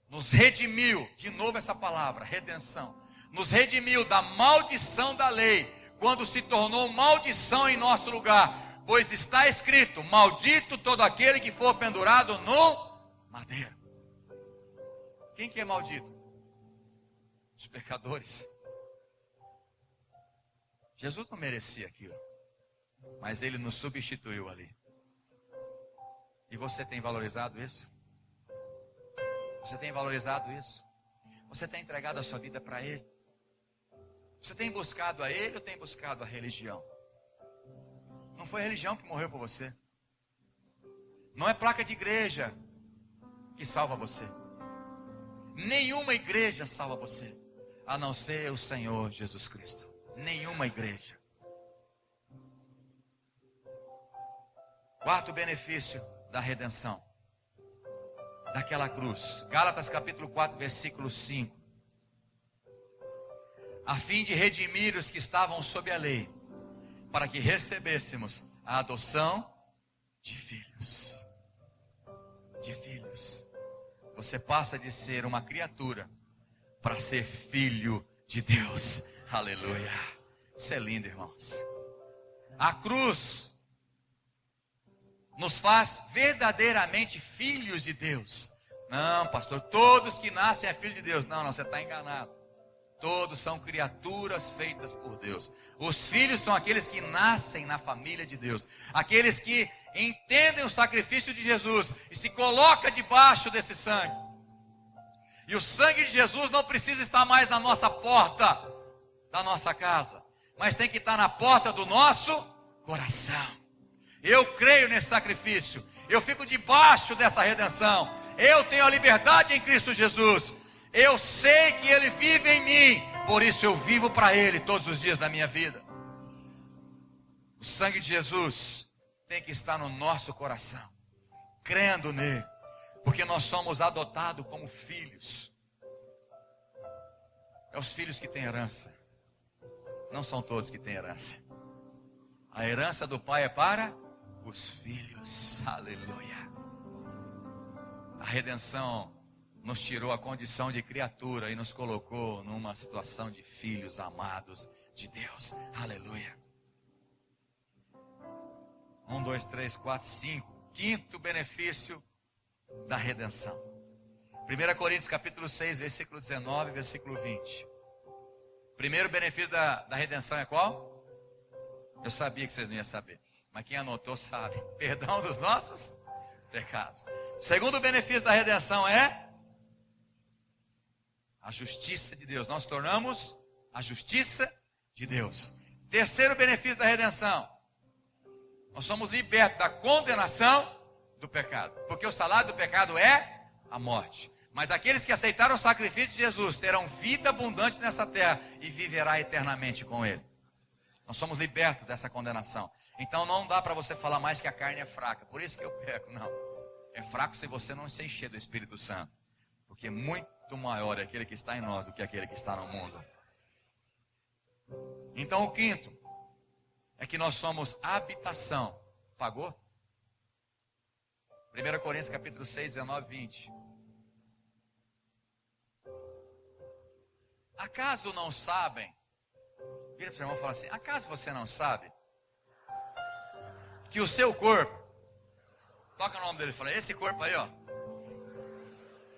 nos redimiu, de novo essa palavra, redenção, nos redimiu da maldição da lei, quando se tornou maldição em nosso lugar, pois está escrito: maldito todo aquele que for pendurado no madeiro. Quem que é maldito? Os pecadores. Jesus não merecia aquilo, mas ele nos substituiu ali. E você tem valorizado isso? Você tem valorizado isso? Você tem entregado a sua vida para ele? Você tem buscado a ele ou tem buscado a religião? Não foi a religião que morreu por você. Não é placa de igreja que salva você. Nenhuma igreja salva você, a não ser o Senhor Jesus Cristo. Nenhuma igreja. Quarto benefício da redenção, daquela cruz. Gálatas capítulo 4, versículo 5. A fim de redimir os que estavam sob a lei, para que recebêssemos a adoção de filhos. De filhos. Você passa de ser uma criatura para ser filho de Deus. Aleluia. Isso é lindo, irmãos. A cruz nos faz verdadeiramente filhos de Deus. Não, pastor, todos que nascem é filho de Deus. Não, você está enganado. Todos são criaturas feitas por Deus. Os filhos são aqueles que nascem na família de Deus. Aqueles que entendem o sacrifício de Jesus e se colocam debaixo desse sangue. E o sangue de Jesus não precisa estar mais na nossa porta da nossa casa, mas tem que estar na porta do nosso coração. Eu creio nesse sacrifício. Eu fico debaixo dessa redenção. Eu tenho a liberdade em Cristo Jesus. Eu sei que Ele vive em mim, por isso eu vivo para Ele todos os dias da minha vida. O sangue de Jesus tem que estar no nosso coração, crendo nele, porque nós somos adotados como filhos. É os filhos que têm herança, não são todos que têm herança. A herança do Pai é para os filhos, aleluia. A redenção nos tirou a condição de criatura e nos colocou numa situação de filhos amados de Deus. Aleluia. 1, 2, 3, 4, 5. Quinto benefício da redenção. 1 Coríntios capítulo 6, versículo 19, versículo 20. Primeiro benefício da redenção é qual? Eu sabia que vocês não iam saber, mas quem anotou sabe. Perdão dos nossos pecados. Segundo benefício da redenção é a justiça de Deus. Nós tornamos a justiça de Deus. Terceiro benefício da redenção. Nós somos libertos da condenação do pecado. Porque o salário do pecado é a morte. Mas aqueles que aceitaram o sacrifício de Jesus terão vida abundante nessa terra e viverá eternamente com Ele. Nós somos libertos dessa condenação. Então não dá para você falar mais que a carne é fraca. Por isso que eu peco. Não. É fraco se você não se encher do Espírito Santo. Porque muito maior é aquele que está em nós do que aquele que está no mundo. Então o quinto é que nós somos habitação. Pagou? 1 Coríntios capítulo 6, 19, 20. Acaso não sabem? Vira para o seu irmão e fala assim: acaso você não sabe que o seu corpo, toca o nome dele e fala: esse corpo aí, ó,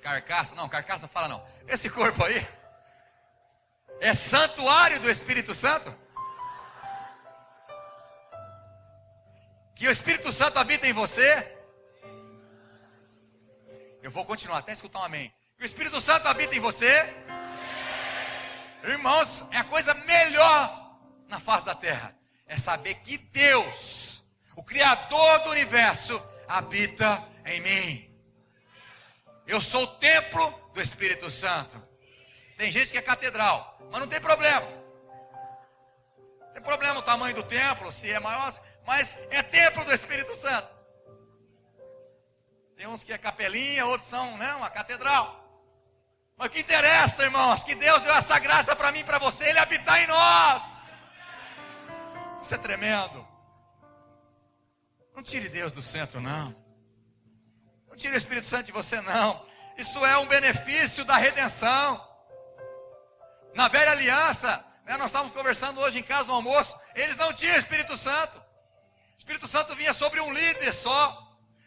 carcaça não fala não. Esse corpo aí é santuário do Espírito Santo? Que o Espírito Santo habita em você? Eu vou continuar até escutar um amém. Que o Espírito Santo habita em você? Irmãos, é a coisa melhor na face da terra. É saber que Deus, o Criador do universo, habita em mim. Eu sou o templo do Espírito Santo. Tem gente que é catedral, mas não tem problema. Não tem problema o tamanho do templo, se é maior, mas é templo do Espírito Santo. Tem uns que é capelinha, outros são, né, uma catedral. Mas o que interessa, irmãos, que Deus deu essa graça para mim e para você, Ele habitar em nós. Isso é tremendo. Não tire Deus do centro, não. Não tire o Espírito Santo de você, não. Isso é um benefício da redenção. Na velha aliança, né, nós estávamos conversando hoje em casa no almoço, eles não tinham Espírito Santo. O Espírito Santo vinha sobre um líder só.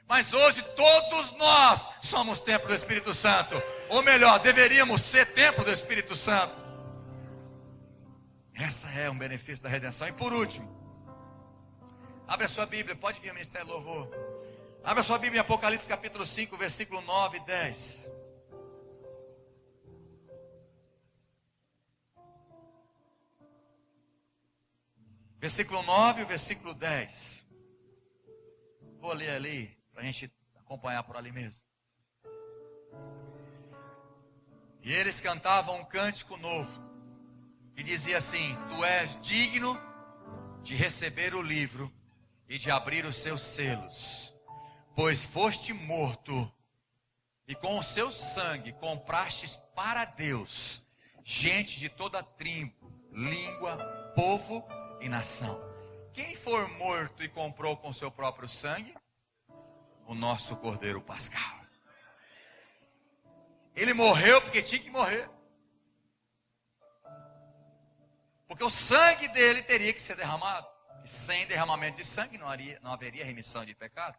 Mas hoje todos nós somos templo do Espírito Santo. Ou melhor, deveríamos ser templo do Espírito Santo. Essa é um benefício da redenção. E por último, abre a sua Bíblia, pode vir ao Ministério do Louvor. Abre a sua Bíblia em Apocalipse capítulo 5, versículo 9 e 10. Versículo 9 e o versículo 10. Vou ler ali, para a gente acompanhar por ali mesmo. E eles cantavam um cântico novo, e dizia assim: tu és digno de receber o livro e de abrir os seus selos, pois foste morto, e com o seu sangue comprastes para Deus gente de toda tribo, língua, povo e nação. Quem for morto e comprou com seu próprio sangue? O nosso Cordeiro Pascal. Ele morreu porque tinha que morrer, porque o sangue dele teria que ser derramado, e sem derramamento de sangue não haveria remissão de pecado.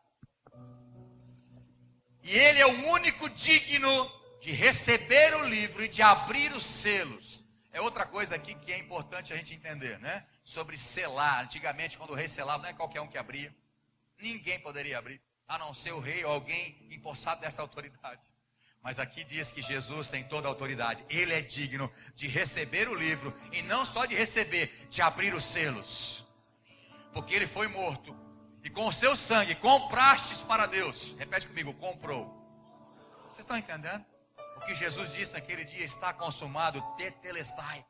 E ele é o único digno de receber o livro e de abrir os selos. É outra coisa aqui que é importante a gente entender, né? Sobre selar. Antigamente, quando o rei selava, não é qualquer um que abria. Ninguém poderia abrir, a não ser o rei ou alguém empossado dessa autoridade. Mas aqui diz que Jesus tem toda a autoridade. Ele é digno de receber o livro, e não só de receber, de abrir os selos. Porque ele foi morto, e com o seu sangue comprastes para Deus. Repete comigo: comprou. Vocês estão entendendo? O que Jesus disse naquele dia: está consumado, tetelestai.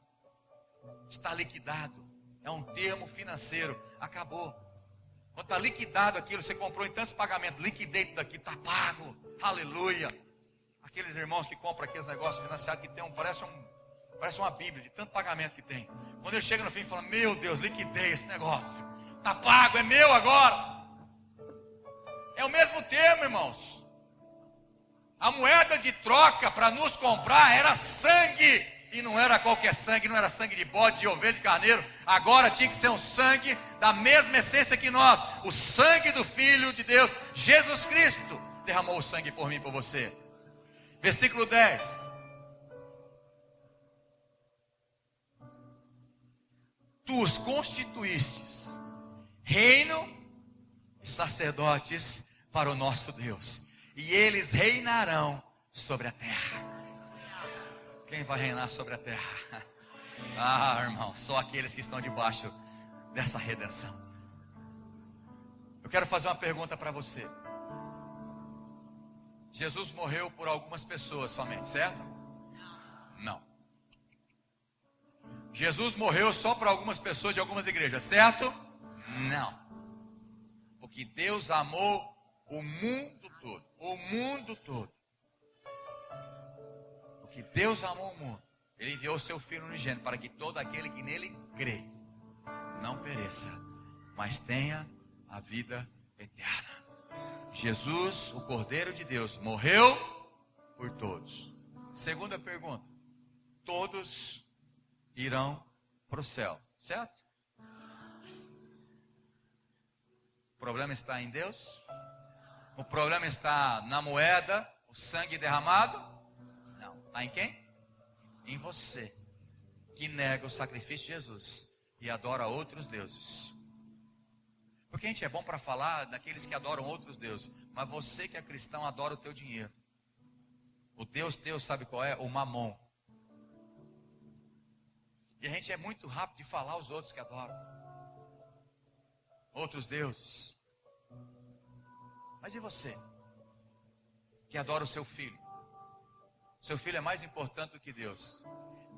Está liquidado. É um termo financeiro. Acabou. Quando está liquidado aquilo, você comprou em tantos pagamentos, liquidei tudo aqui, está pago. Aleluia. Aqueles irmãos que compram aqueles negócios financiados que tem parece uma Bíblia de tanto pagamento que tem. Quando ele chega no fim e fala: meu Deus, liquidei esse negócio, está pago, é meu agora. É o mesmo termo, irmãos. A moeda de troca para nos comprar era sangue, e não era qualquer sangue, não era sangue de bode, de ovelha, de carneiro. Agora tinha que ser um sangue da mesma essência que nós, o sangue do Filho de Deus, Jesus Cristo, derramou o sangue por mim e por você. Versículo 10. Tu os constituístes reino e sacerdotes para o nosso Deus, e eles reinarão sobre a terra. Quem vai reinar sobre a terra? Ah, irmão, só aqueles que estão debaixo dessa redenção. Eu quero fazer uma pergunta para você. Jesus morreu por algumas pessoas somente, certo? Não. Jesus morreu só por algumas pessoas de algumas igrejas, certo? Não. Porque Deus amou o mundo todo. O mundo todo. Porque Deus amou o mundo. Ele enviou o seu Filho unigênito para que todo aquele que nele crê não pereça, mas tenha a vida eterna. Jesus, o Cordeiro de Deus, morreu por todos. Segunda pergunta: todos irão para o céu, certo? O problema está em Deus? O problema está na moeda, o sangue derramado? Não. Está em quem? Em você, que nega o sacrifício de Jesus e adora outros deuses. Porque a gente é bom para falar daqueles que adoram outros deuses, mas você que é cristão adora o teu dinheiro. O Deus teu, sabe qual é? O mamon. E a gente é muito rápido de falar os outros que adoram outros deuses. Mas e você, que adora o seu filho? Seu filho é mais importante do que Deus.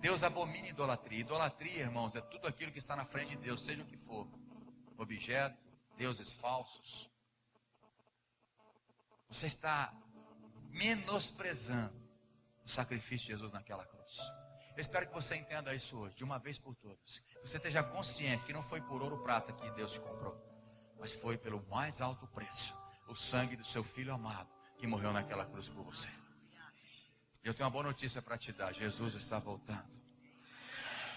Deus abomina idolatria. Idolatria, irmãos, é tudo aquilo que está na frente de Deus, seja o que for. Objeto, deuses falsos. Você está menosprezando o sacrifício de Jesus naquela cruz. Eu espero que você entenda isso hoje, de uma vez por todas. Você esteja consciente que não foi por ouro ou prata que Deus te comprou, mas foi pelo mais alto preço, o sangue do seu Filho amado, que morreu naquela cruz por você. Eu tenho uma boa notícia para te dar: Jesus está voltando.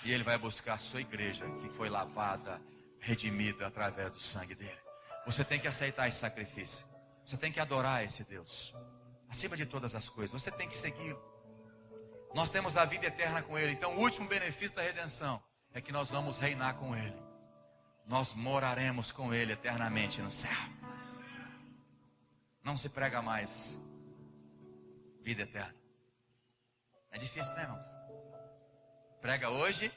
E Ele vai buscar a sua igreja, que foi lavada, redimida através do sangue dele. Você tem que aceitar esse sacrifício. Você tem que adorar esse Deus acima de todas as coisas. Você tem que segui-lo. Nós temos a vida eterna com Ele. Então o último benefício da redenção é que nós vamos reinar com Ele. Nós moraremos com Ele eternamente no céu. Não se prega mais vida eterna. É difícil, né, irmãos? Prega hoje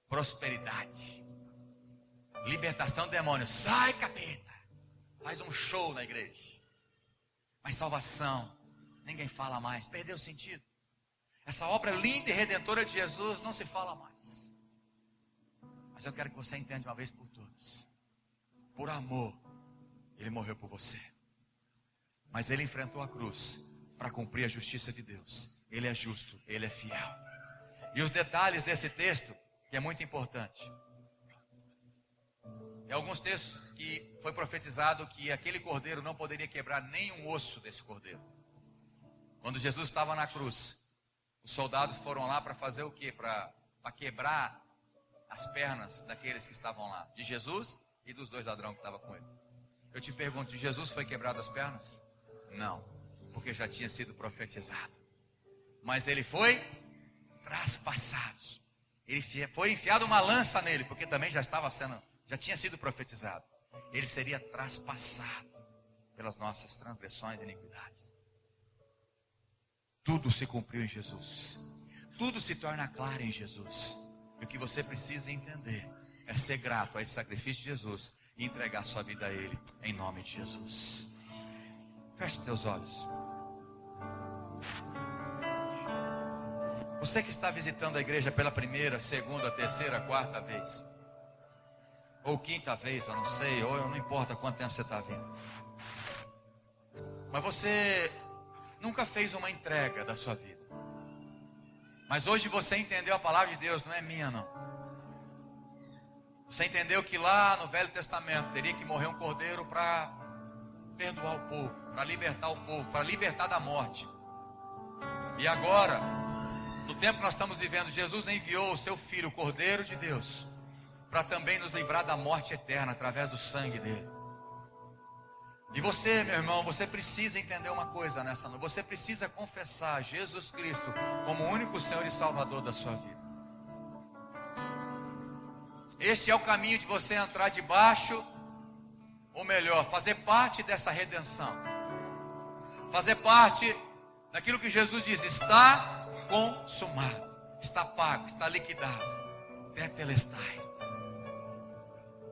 prosperidade, libertação do demônio. Sai, capeta. Faz um show na igreja. Mas salvação, ninguém fala mais. Perdeu o sentido. Essa obra linda e redentora de Jesus não se fala mais. Mas eu quero que você entenda de uma vez por todas. Por amor, Ele morreu por você. Mas Ele enfrentou a cruz para cumprir a justiça de Deus. Ele é justo, Ele é fiel. E os detalhes desse texto, que é muito importante. Em alguns textos que foi profetizado que aquele cordeiro não poderia quebrar nenhum osso desse cordeiro. Quando Jesus estava na cruz, os soldados foram lá para fazer o quê? Para quebrar as pernas daqueles que estavam lá. De Jesus e dos dois ladrões que estavam com ele. Eu te pergunto, de Jesus foi quebrado as pernas? Não, porque já tinha sido profetizado. Mas ele foi traspassado. Ele foi enfiado uma lança nele, porque também já tinha sido profetizado. Ele seria traspassado pelas nossas transgressões e iniquidades. Tudo se cumpriu em Jesus. Tudo se torna claro em Jesus. E o que você precisa entender é ser grato a esse sacrifício de Jesus e entregar sua vida a Ele, em nome de Jesus. Feche seus olhos. Você que está visitando a igreja pela primeira, segunda, terceira, quarta vez, ou quinta vez, eu não sei, ou não importa quanto tempo você está vindo, mas você nunca fez uma entrega da sua vida. Mas hoje você entendeu a palavra de Deus, não é minha não. Você entendeu que lá no Velho Testamento teria que morrer um cordeiro para perdoar o povo, para libertar o povo, para libertar da morte. E agora, no tempo que nós estamos vivendo, Jesus enviou o seu Filho, o Cordeiro de Deus, para também nos livrar da morte eterna através do sangue dele. E você, meu irmão, você precisa entender uma coisa nessa noite. Você precisa confessar Jesus Cristo como o único Senhor e Salvador da sua vida. Este é o caminho de você entrar debaixo, ou melhor, fazer parte dessa redenção. Fazer parte daquilo que Jesus diz: está consumado, está pago, está liquidado. Tetelestai.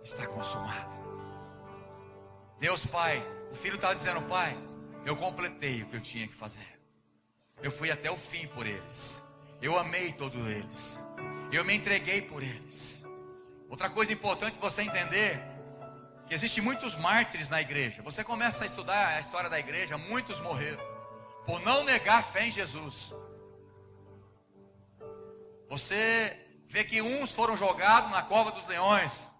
Está consumado. Deus Pai, o Filho está dizendo: Pai, eu completei o que eu tinha que fazer. Eu fui até o fim por eles. Eu amei todos eles. Eu me entreguei por eles. Outra coisa importante você entender, que existem muitos mártires na igreja. Você começa a estudar a história da igreja, muitos morreram por não negar a fé em Jesus. Você vê que uns foram jogados na cova dos leões,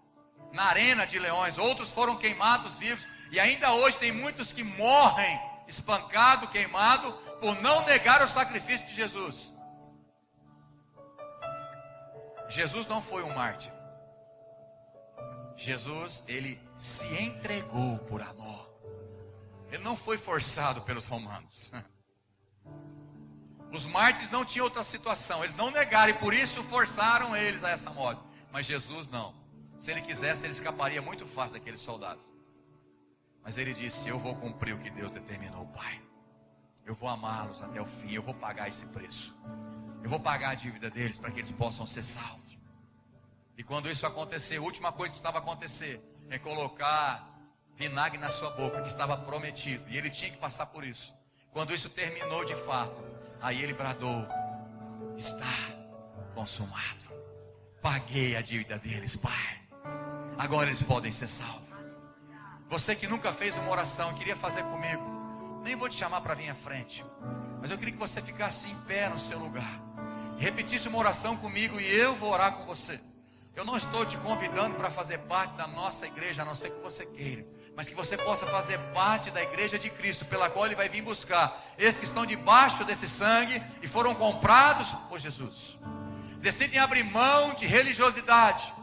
na arena de leões, outros foram queimados vivos, e ainda hoje tem muitos que morrem espancado, queimado, por não negar o sacrifício de Jesus. Jesus não foi um mártir. Jesus, ele se entregou por amor. Ele não foi forçado pelos romanos. Os mártires não tinham outra situação, eles não negaram e por isso forçaram eles a essa morte. Mas Jesus não. Se ele quisesse, ele escaparia muito fácil daqueles soldados. Mas ele disse: eu vou cumprir o que Deus determinou, Pai. Eu vou amá-los até o fim, eu vou pagar esse preço. Eu vou pagar a dívida deles para que eles possam ser salvos. E quando isso acontecer, a última coisa que precisava acontecer é colocar vinagre na sua boca, que estava prometido. E ele tinha que passar por isso. Quando isso terminou de fato, aí ele bradou: está consumado. Paguei a dívida deles, Pai. Agora eles podem ser salvos. Você que nunca fez uma oração e queria fazer comigo, nem vou te chamar para vir à frente, mas eu queria que você ficasse em pé no seu lugar e repetisse uma oração comigo, e eu vou orar com você. Eu não estou te convidando para fazer parte da nossa igreja, a não ser que você queira, mas que você possa fazer parte da igreja de Cristo, pela qual Ele vai vir buscar esses que estão debaixo desse sangue e foram comprados por Jesus. Decidem abrir mão de religiosidade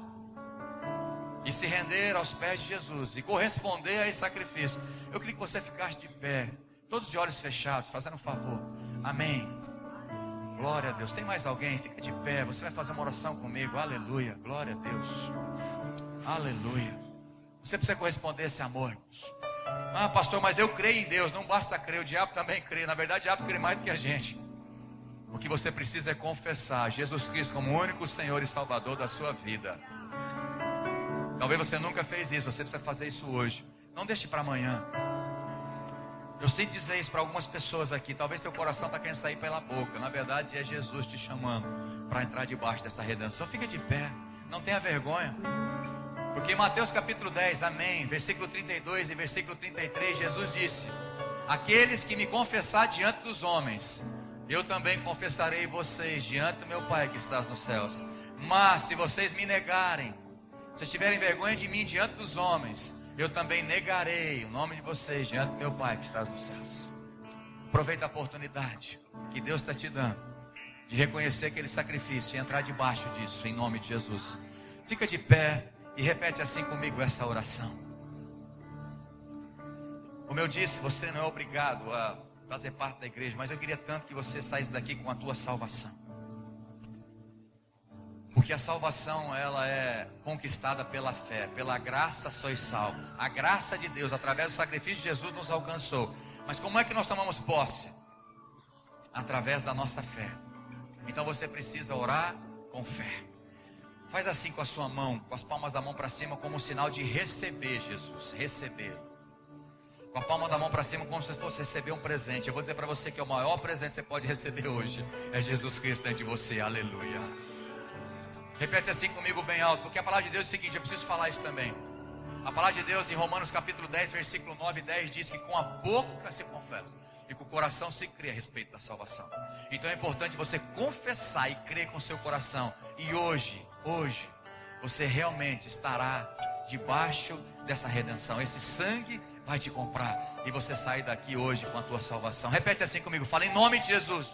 e se render aos pés de Jesus e corresponder a esse sacrifício. Eu queria que você ficasse de pé, todos de olhos fechados, fazendo um favor. Amém. Glória a Deus. Tem mais alguém? Fica de pé. Você vai fazer uma oração comigo. Aleluia. Glória a Deus. Aleluia. Você precisa corresponder a esse amor, irmãos. Ah, pastor, mas eu creio em Deus. Não basta crer, o diabo também crê. Na verdade, o diabo crê mais do que a gente. O que você precisa é confessar Jesus Cristo como o único Senhor e Salvador da sua vida. Talvez você nunca fez isso. Você precisa fazer isso hoje. Não deixe para amanhã. Eu sinto dizer isso para algumas pessoas aqui. Talvez teu coração está querendo sair pela boca. Na verdade é Jesus te chamando para entrar debaixo dessa redenção. Fica de pé, não tenha vergonha. Porque em Mateus capítulo 10, amém, versículo 32 e versículo 33, Jesus disse: aqueles que me confessar diante dos homens, eu também confessarei vocês diante do meu Pai que está nos céus. Mas se vocês me negarem, se vocês tiverem vergonha de mim diante dos homens, eu também negarei o nome de vocês diante do meu Pai que está nos céus. Aproveita a oportunidade que Deus está te dando de reconhecer aquele sacrifício e entrar debaixo disso, em nome de Jesus. Fica de pé e repete assim comigo essa oração. Como eu disse, você não é obrigado a fazer parte da igreja, mas eu queria tanto que você saísse daqui com a tua salvação. Porque a salvação, ela é conquistada pela fé, pela graça sois salvos. A graça de Deus, através do sacrifício de Jesus, nos alcançou. Mas como é que nós tomamos posse? Através da nossa fé. Então você precisa orar com fé. Faz assim com a sua mão, com as palmas da mão para cima, como um sinal de receber Jesus, receber. Com a palma da mão para cima, como se fosse receber um presente. Eu vou dizer para você que é o maior presente que você pode receber hoje, é Jesus Cristo dentro de você, aleluia. Repete assim comigo bem alto, porque a palavra de Deus é o seguinte, eu preciso falar isso também. A palavra de Deus em Romanos capítulo 10, versículo 9 e 10 diz que com a boca se confessa e com o coração se crê a respeito da salvação. Então é importante você confessar e crer com o seu coração. E hoje, você realmente estará debaixo dessa redenção. Esse sangue vai te comprar e você sair daqui hoje com a tua salvação. Repete assim comigo, fala em nome de Jesus.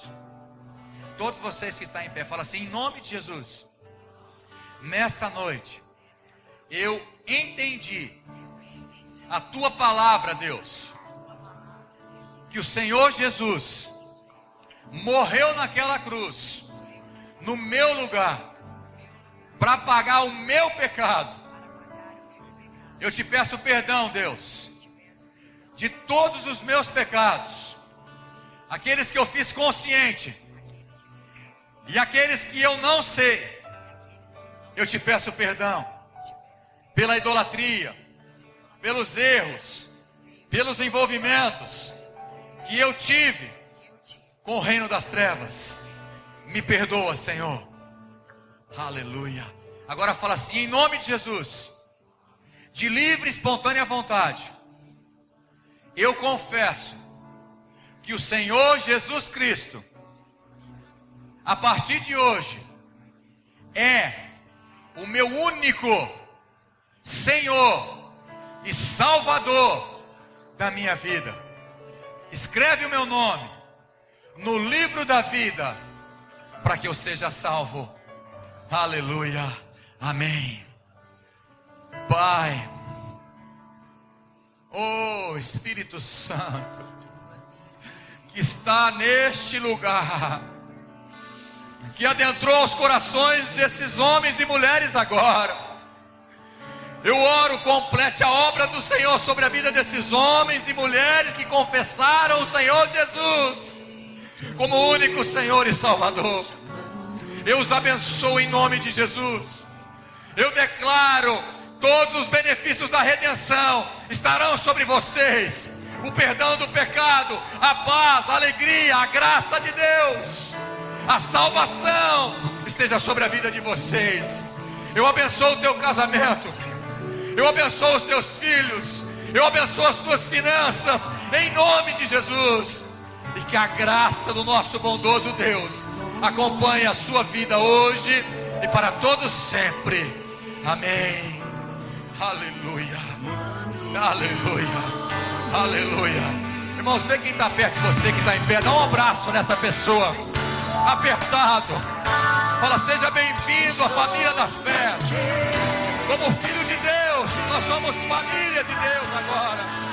Todos vocês que estão em pé, fala assim, em nome de Jesus. Nessa noite, eu entendi a tua palavra, Deus, que o Senhor Jesus morreu naquela cruz, no meu lugar, para pagar o meu pecado. Eu te peço perdão, Deus, de todos os meus pecados, aqueles que eu fiz consciente e aqueles que eu não sei. Eu te peço perdão pela idolatria, pelos erros, pelos envolvimentos que eu tive com o reino das trevas. Me perdoa, Senhor. Aleluia. Agora fala assim, em nome de Jesus, de livre e espontânea vontade, eu confesso que o Senhor Jesus Cristo, a partir de hoje, é o meu único Senhor e Salvador da minha vida. Escreve o meu nome no livro da vida, para que eu seja salvo. Aleluia, amém. Pai, oh Espírito Santo, que está neste lugar, que adentrou os corações desses homens e mulheres agora. Eu oro, complete a obra do Senhor sobre a vida desses homens e mulheres que confessaram o Senhor Jesus como o único Senhor e Salvador. Eu os abençoo em nome de Jesus. Eu declaro, todos os benefícios da redenção estarão sobre vocês. O perdão do pecado, a paz, a alegria, a graça de Deus, a salvação esteja sobre a vida de vocês. Eu abençoo o teu casamento, eu abençoo os teus filhos, eu abençoo as tuas finanças, em nome de Jesus. E que a graça do nosso bondoso Deus acompanhe a sua vida hoje e para todos sempre. Amém. Aleluia, aleluia, aleluia. Irmãos, vê quem está perto de você, que está em pé, dá um abraço nessa pessoa, apertado. Fala, seja bem-vindo à família da fé. Como filho de Deus, nós somos família de Deus agora.